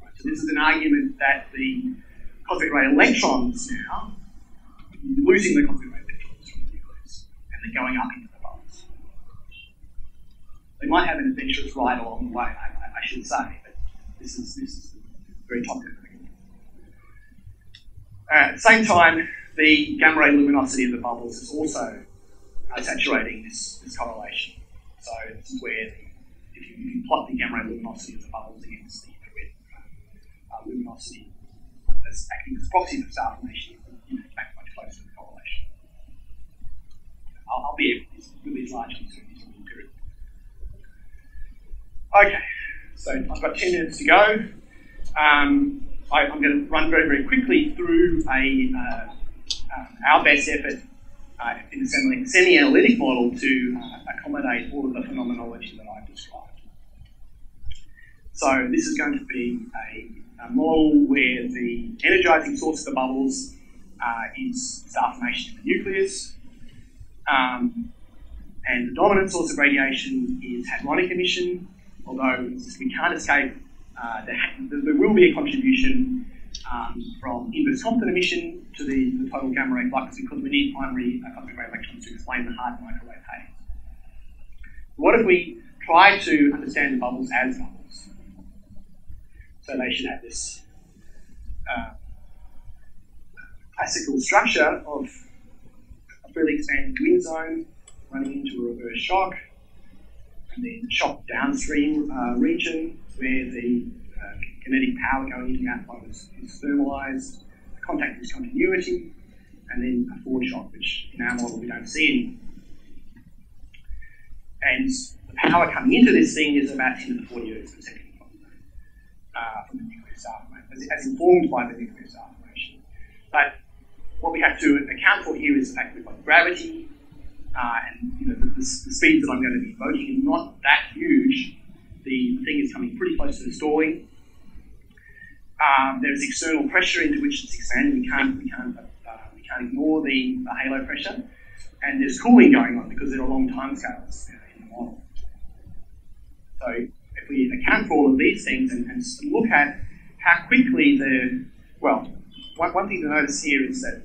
Right, so this is an argument that the cosmic ray electrons now, losing the cosmic ray electrons from the nucleus, and they're going up into the bubbles. They might have an adventurous ride along the way, I should say, but this is very top down. At the same time, the gamma ray luminosity of the bubbles is also saturating this correlation. So this is where, if you plot the gamma ray luminosity of the bubbles against the infrared luminosity as acting as a proxy for star formation, you back much closer to the correlation. I'll be able to with these large uncertainties in the empirical. Okay, so I've got 10 minutes to go. I'm going to run very, very quickly through our best effort in a semi-analytic model to accommodate all of the phenomenology that I've described. So this is going to be a model where the energizing source of the bubbles is star formation in the nucleus, and the dominant source of radiation is hadronic emission, although we can't escape, there will be a contribution from inverse Compton emission to the total gamma ray flux because we need primary cosmic ray electrons to explain the hard microwave haze. What if we try to understand the bubbles as bubbles? So they should have this classical structure of a freely expanding wind zone running into a reverse shock, and then the shock downstream region where the kinetic power going into the outflow is thermalized, the contact discontinuity, and then a forward shock, which in our model we don't see any. And the power coming into this thing is about 10 to the 40 ergs per second from the nuclear star formation, as informed by the nuclear star formation. But what we have to account for here is the fact that we've got gravity, and the speeds that I'm going to be invoking are not that huge. The thing is coming pretty close to the stalling. There's external pressure into which it's expanding. We can't ignore the halo pressure, and there's cooling going on because there are long timescales in the model. So if we account for all of these things and look at how quickly one thing to notice here is that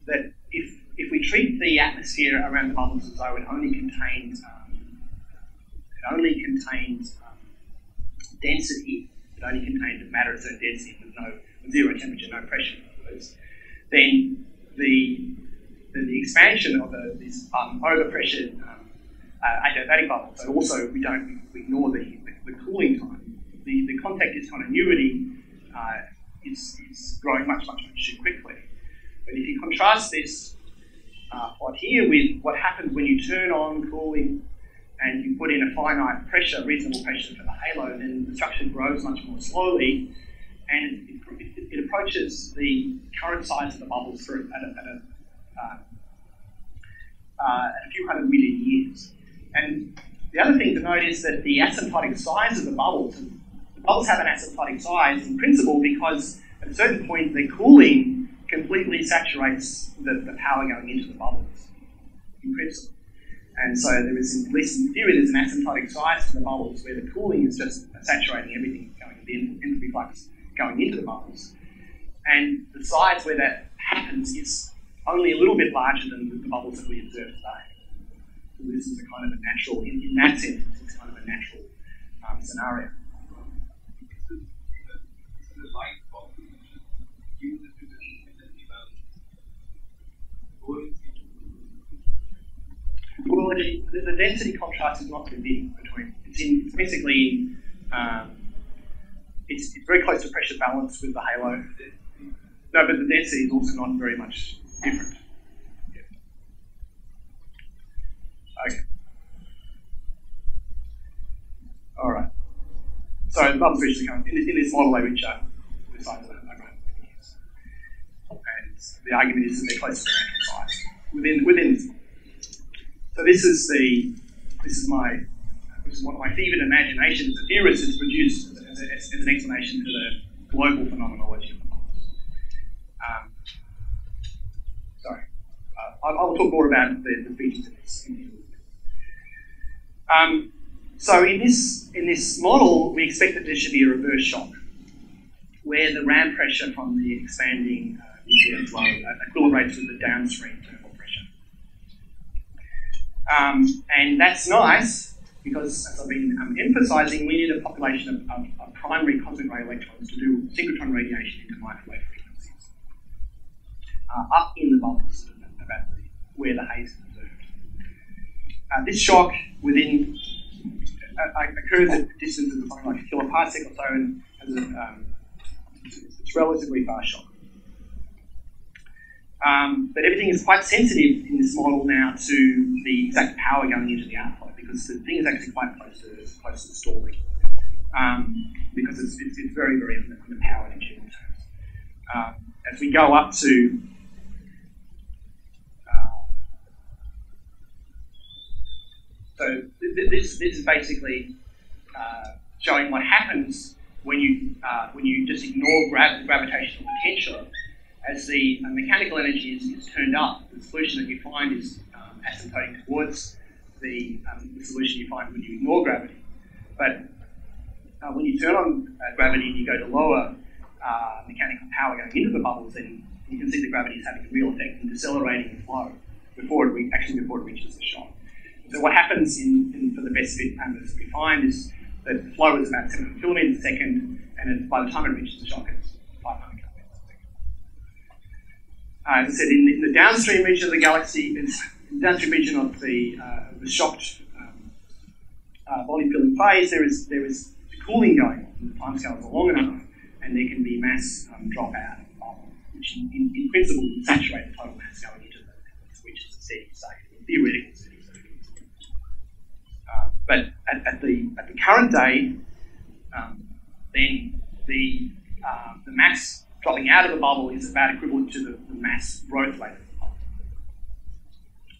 that if we treat the atmosphere around the bubbles as though it only contains density, it only contains matter at certain density with zero temperature, no pressure, in other words, then the expansion of this overpressured adiabatic bubble. So also we ignore the cooling time. The contact discontinuity is growing much too quickly. But if you contrast this plot here with what happens when you turn on cooling and you put in a finite pressure, reasonable pressure for the halo, then the structure grows much more slowly, and it approaches the current size of the bubbles at a few hundred million years. And the other thing to note is that the asymptotic size of the bubbles have an asymptotic size in principle because at a certain point the cooling completely saturates the power going into the bubbles in principle. And so there is, at least in theory, there's an asymptotic size to the bubbles where the cooling is just saturating everything going into the enthalpy flux going into the bubbles. And the size where that happens is only a little bit larger than the bubbles that we observe today. So this is a kind of a natural, in that sense, it's kind of a natural scenario. Well, the density contrast is not very big between. It's basically it's very close to pressure balance with the halo. No, but the density is also not very much different. Yeah. Okay. All right. So the bubbles reach the current in this model they reach the size of a grain. And the argument is that they're close to the natural size within this model. So this is what my fevered imagination as a theorist has produced as an explanation for the global phenomenology of the bubbles. I'll talk more about the features of this. So in this model, we expect that there should be a reverse shock, where the ram pressure from the expanding nuclear flow equilibrates with the downstream thermal pressure. And that's nice because, as I've been emphasising, we need a population of primary cosmic ray electrons to do synchrotron radiation into microwave frequencies up in the bubbles about where the haze is observed. This shock occurs at distances of something like a kiloparsec or so, and it's a relatively fast shock. But everything is quite sensitive in this model now to the exact power going into the outflow because the thing is actually quite close to the stalling because it's very, very underpowered in general terms. As we go up to So this is basically showing what happens when you just ignore the gravitational potential. As the mechanical energy is turned up, the solution that you find is asymptotic towards the solution you find when you ignore gravity. But when you turn on gravity and you go to lower mechanical power going into the bubbles, then you can see the gravity is having a real effect in decelerating the flow before it reaches the shock. So what happens for the best fit parameters we find is that the flow is about 700 kilometers a second, and by the time it reaches the shock, it's 500 kilometers a second. As I said, in the downstream region of the galaxy, it's the downstream region of the shocked volume filling phase. There is cooling going on. The timescales are long enough, and there can be mass drop out of the bubble, which in principle would saturate the total mass going into which is a steady state, a theoretical steady state. But at the current day, then the mass dropping out of the bubble is about equivalent to the mass growth rate of the bubble.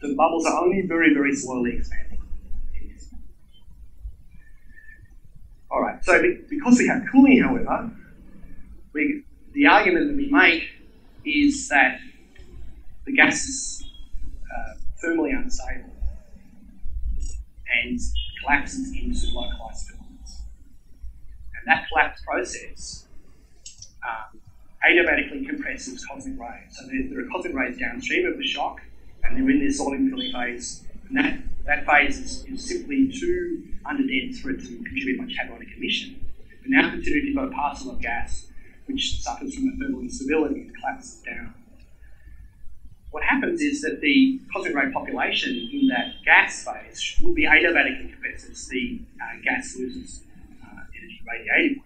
The bubbles are only very, very slowly expanding in this. All right. So because we have cooling, however, the argument that we make is that the gas is thermally unstable and collapses into localized filaments. And that collapse process adiabatically compresses cosmic rays. So there are cosmic rays downstream of the shock, and they're in this volume filling phase. And that phase is simply too underdense for it to contribute much hadronic emission. But now consider if you've got a parcel of gas which suffers from a thermal instability and collapses down. What happens is that the cosmic ray population in that gas phase will be adiabatically compressed as the gas loses energy radiatively.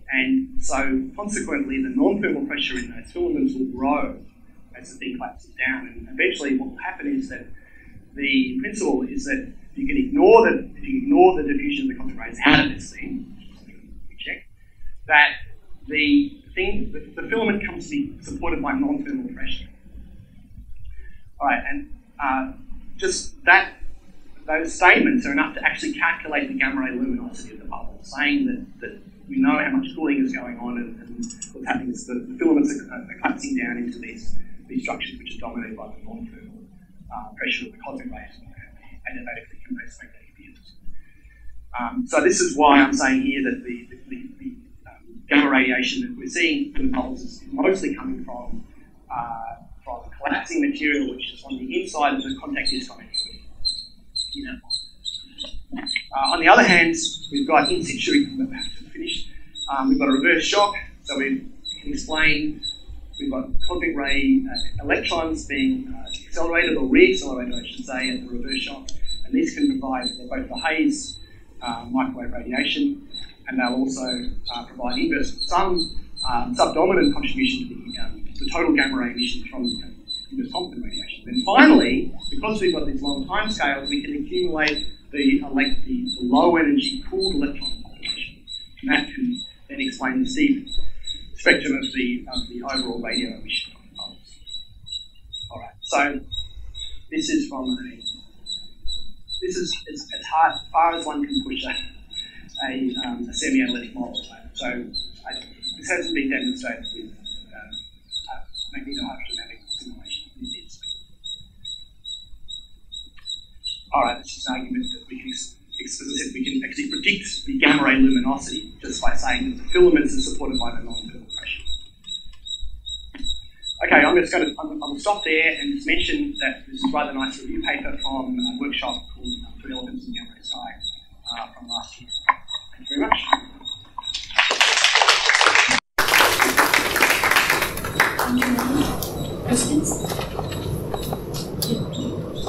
And so, consequently, the non-thermal pressure in those filaments will grow as the thing collapses down. And eventually, what will happen is that the principle is that if you ignore the diffusion of the cosmic rays out of this thing, we check, that the filament comes to be supported by non-thermal pressure. All right, and just those statements are enough to actually calculate the gamma ray luminosity of the bubble, saying that we know how much cooling is going on, and what's happening is the filaments are collapsing down into these structures which are dominated by the non-thermal pressure of the cosmic rays and adiabatically compressed magnetic fields. So this is why I'm saying here that the gamma radiation that we're seeing in the bubbles is mostly coming from collapsing material which is on the inside of the contact discontinuity. On the other hand, we've got in situ, we've got a reverse shock, so we can explain we've got cosmic ray electrons being accelerated or re-accelerated, I should say, at the reverse shock, and these can provide both the haze microwave radiation, and they'll also provide some subdominant contribution to the total gamma ray emission from inverse Compton radiation. Then finally, because we've got these long time scales, we can accumulate the low energy cooled electron population, and that can then explain the steep spectrum of the overall radio emission from the bubbles. All right, so this is as far as one can push a semi-analytic model. So this hasn't been demonstrated with magnetohydrodynamic simulation in deep space. All right, this is an argument that we can actually predict the gamma ray luminosity just by saying that the filaments are supported by the non-thermal pressure. Okay, I will stop there and just mention that this is a rather nice review paper from a workshop called 3 Elements in Gamma Ray Sky from last year. Thank you very much. Questions?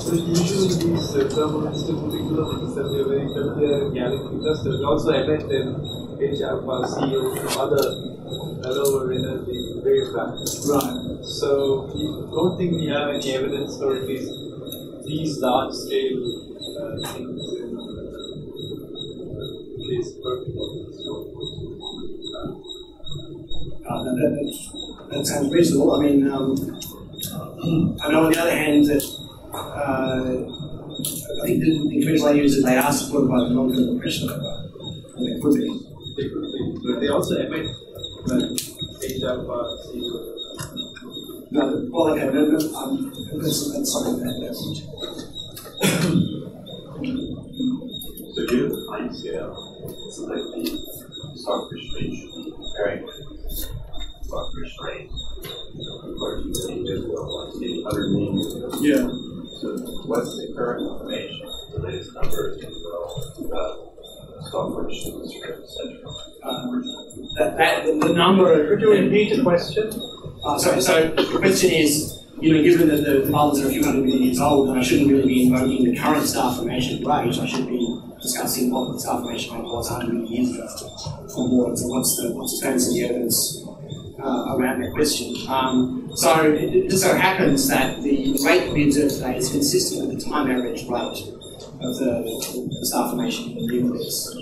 So usually these thermal particular things that they are very familiar galaxy clusters also emit in H alpha, C, or other lower energy wavebands. Right. So we don't think we have any evidence for at least these large scale things in this particular. That sounds reasonable. I mean, I know on the other hand that I think the Queensland users, they are supported by the non-thermal pressure number. And they could be. They could be, but they also emit H alpha, C. No, well, okay, that's something that So if you have a time scale, so that the starfish range should be comparing with starfish range, according to the like 100 million years ago. Yeah. So what's the current information, the latest numbers about starfish in the central? The number. Could you repeat the question? Sorry, so the question is, given that the bubbles are a few hundred million years old, then I shouldn't really be invoking the current star formation rate. I should be discussing what the star formation rate was 100 million years ago or more. So what's the status of the evidence around that question? So it just so happens that the rate that we observe today is consistent with the time average rate of the star formation in the universe.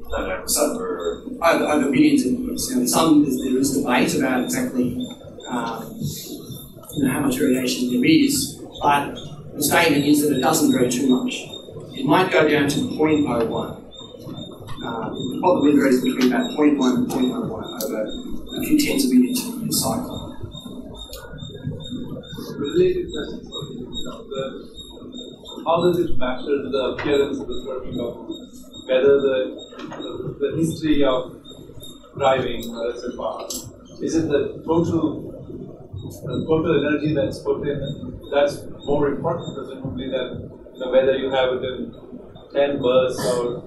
Over billions of years. Now, there is debate about exactly how much variation there is, but the statement is that it doesn't vary too much. It might go down to 0.01. The probability varies between about 0.1 and 0.01 over a few tens of millions of years cycle. Related question. How does it matter to the appearance of the Fermi bubble? Whether the history of driving a car, is it the total energy that's put in? That's more important, presumably, than whether you have it in 10 bursts or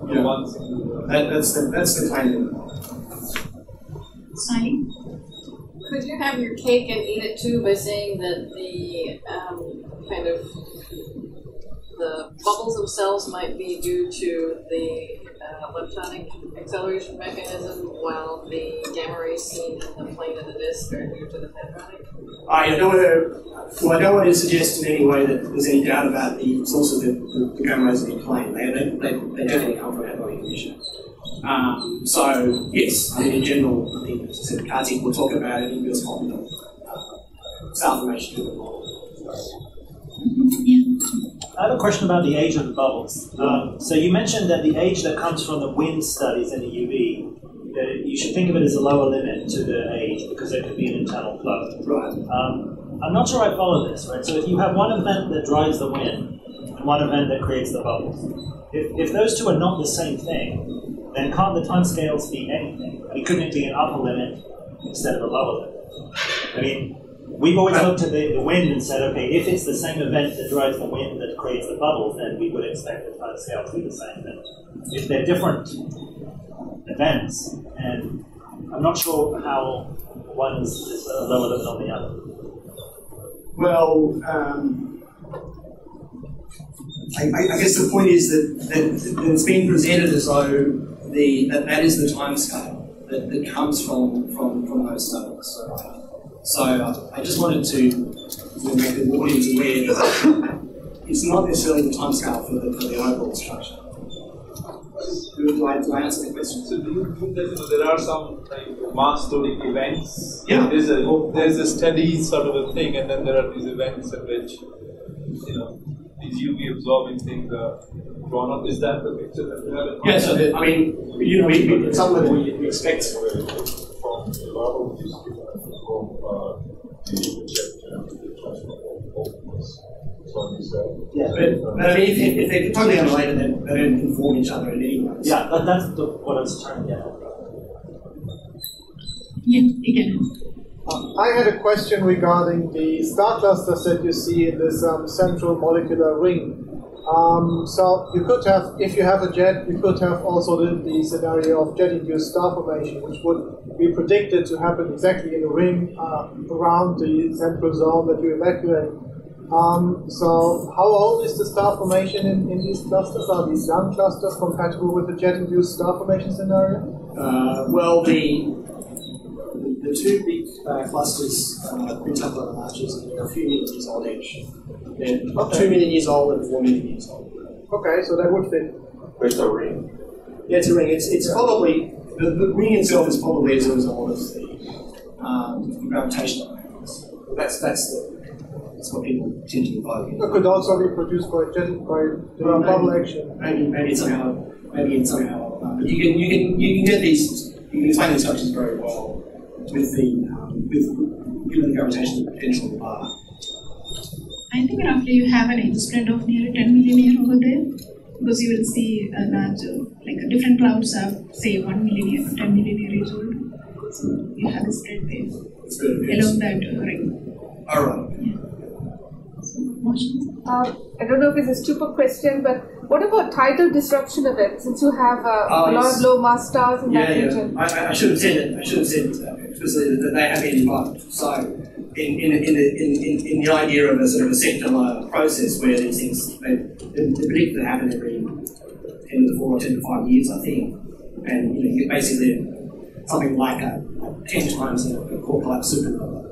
one single burst. That's the claim. Sunny? Could you have your cake and eat it too by saying that the the bubbles themselves might be due to the leptonic acceleration mechanism, while the gamma rays seen in the plane of the disk are due to the hadronic? I don't want to suggest in any way that there's any doubt about the source of the gamma rays in the plane. They definitely come from hadronic emission. So, yes, in general, I think, as I said, Kartik will talk about an inverse complement star formation to the model. I have a question about the age of the bubbles. So you mentioned that the age that comes from the wind studies in the UV, that you should think of it as a lower limit to the age because there could be an internal flow. Right. I'm not sure I follow this, right? So if you have one event that drives the wind and one event that creates the bubbles, if those two are not the same thing, then can't the timescales be anything? I mean, couldn't it be an upper limit instead of a lower limit? I mean, we've always looked at the wind and said, okay, if it's the same event that drives the wind that creates the bubbles, then we would expect the timescale to be the same. But if they're different events, and I'm not sure how one is a lower limit on the other. Well, I guess the point is that it's being presented as though that is the time scale that comes from those studies. So I just wanted to make the audience aware that it's not necessarily the time scale for the overall structure. Do I answer the question? So do you think that there are some mass loading events? Yeah. There's a steady sort of a thing, and then there are these events in which these UV absorbing things are drawn up. Is that the picture that we have? Yeah. So we at some level we expect. From the bubble, you see Yeah, but I mean, if they're totally unrelated, then they don't inform each other in any way. Yeah, that's what I was trying to get at. Yeah, again. I had a question regarding the star clusters that you see in this central molecular ring. So you could have, if you have a jet, you could have also the scenario of jet-induced star formation, which would be predicted to happen exactly in a ring around the central zone that you evacuate. So how old is the star formation in these clusters? Are these young clusters compatible with the jet-induced star formation scenario? Well, the two big clusters, quintuple and arches, they're a few million years old each. They're not 2 million years old and 4 million years old. Okay, so that would fit. Where's the ring? Yeah, it's a ring. It's probably the ring itself is probably as a result of the gravitational effects. That's the That's what people tend to invoke. It could also be produced by bubble action. Maybe somehow. But you can get these. You can explain the structures very well with given the gravitational potential of the bar. I think roughly you have an edge spread of nearly 10 million years over there, because you will see a large, different clouds are, say, 1 million year, 10 million years old. So you have a spread there along that ring. All right. Yeah. So, motions? I don't know if it's a stupid question, but what about tidal disruption events? Since you have a lot of low mass stars in that region. I should have said it. I should have said explicitly that they have been involved. So, in the idea of a sort of a secular process where these things they predict to happen every 10 to the 4 or 10 to 5 years, I think, and you get basically something like a 10 times a core collapse supernova.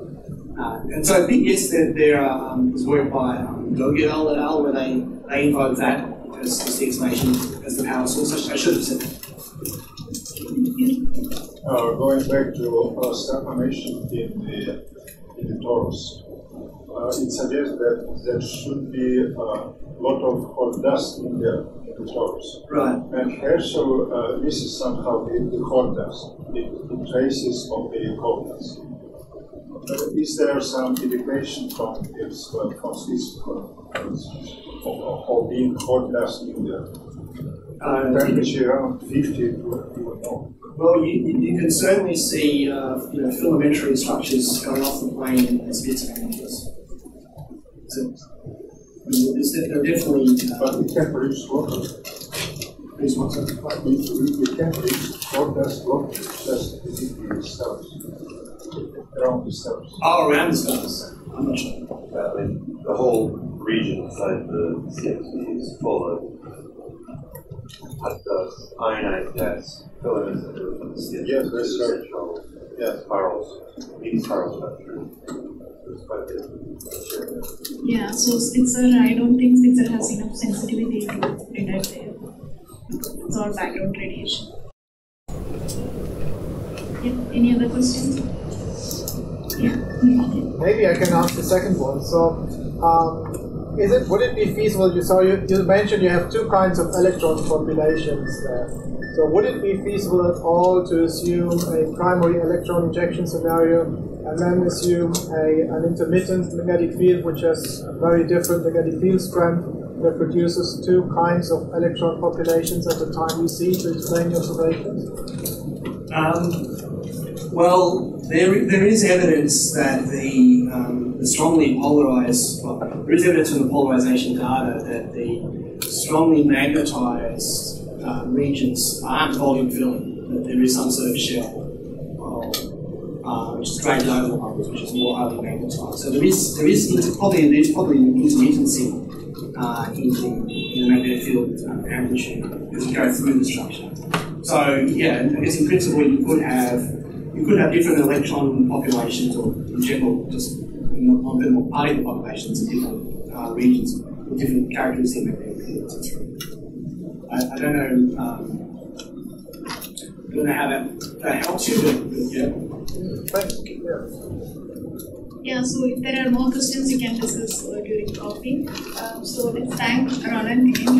And so yes, there was work by Gogel et al. Where they invoke that as the explanation as the power source. I should have said that. Going back to star formation in the torus, it suggests that there should be a lot of hot dust in the torus. Right. And also, this is somehow the hot dust. It traces of the hot dust. Is there some indication from this of being hot dust in the temperature around 50 to even more? Well, you can certainly see filamentary structures going off the plane as bits of images. So they're definitely. But we can produce water. We can produce hot dust water just within the stars. Around the stars. Oh, around the stars. I'm not sure. The whole region inside the CMC is full of hot dust, ionized gas, filaments that go from the CMC. Yes, that's right. Spirals, these spiral structures. It's quite a bit. Yeah, so Spitzer, I don't think Spitzer has enough sensitivity to detect there. It's all background radiation. Yeah, any other questions? Yeah. Maybe I can ask the second one. So, would it be feasible? You mentioned you have two kinds of electron populations there. So, would it be feasible at all to assume a primary electron injection scenario and then assume an intermittent magnetic field which has a very different magnetic field strength that produces two kinds of electron populations at the time we see to explain your observations? Well, there is evidence that the strongly polarized, there is evidence from the polarization data that the strongly magnetized regions aren't volume filling, that there is some sort of shell which is draped over the bubbles, which is more highly magnetized. So there is probably intermittency in the magnetic field amplitude as you go through the structure. So yeah, I guess in principle you could have different electron populations, or in general just non-thermal particle populations in different regions with different characteristics in magnetic fields. I don't know how that helps you, but yeah. Yeah, so if there are more questions, you can discuss during coffee. So let's thank Roland again.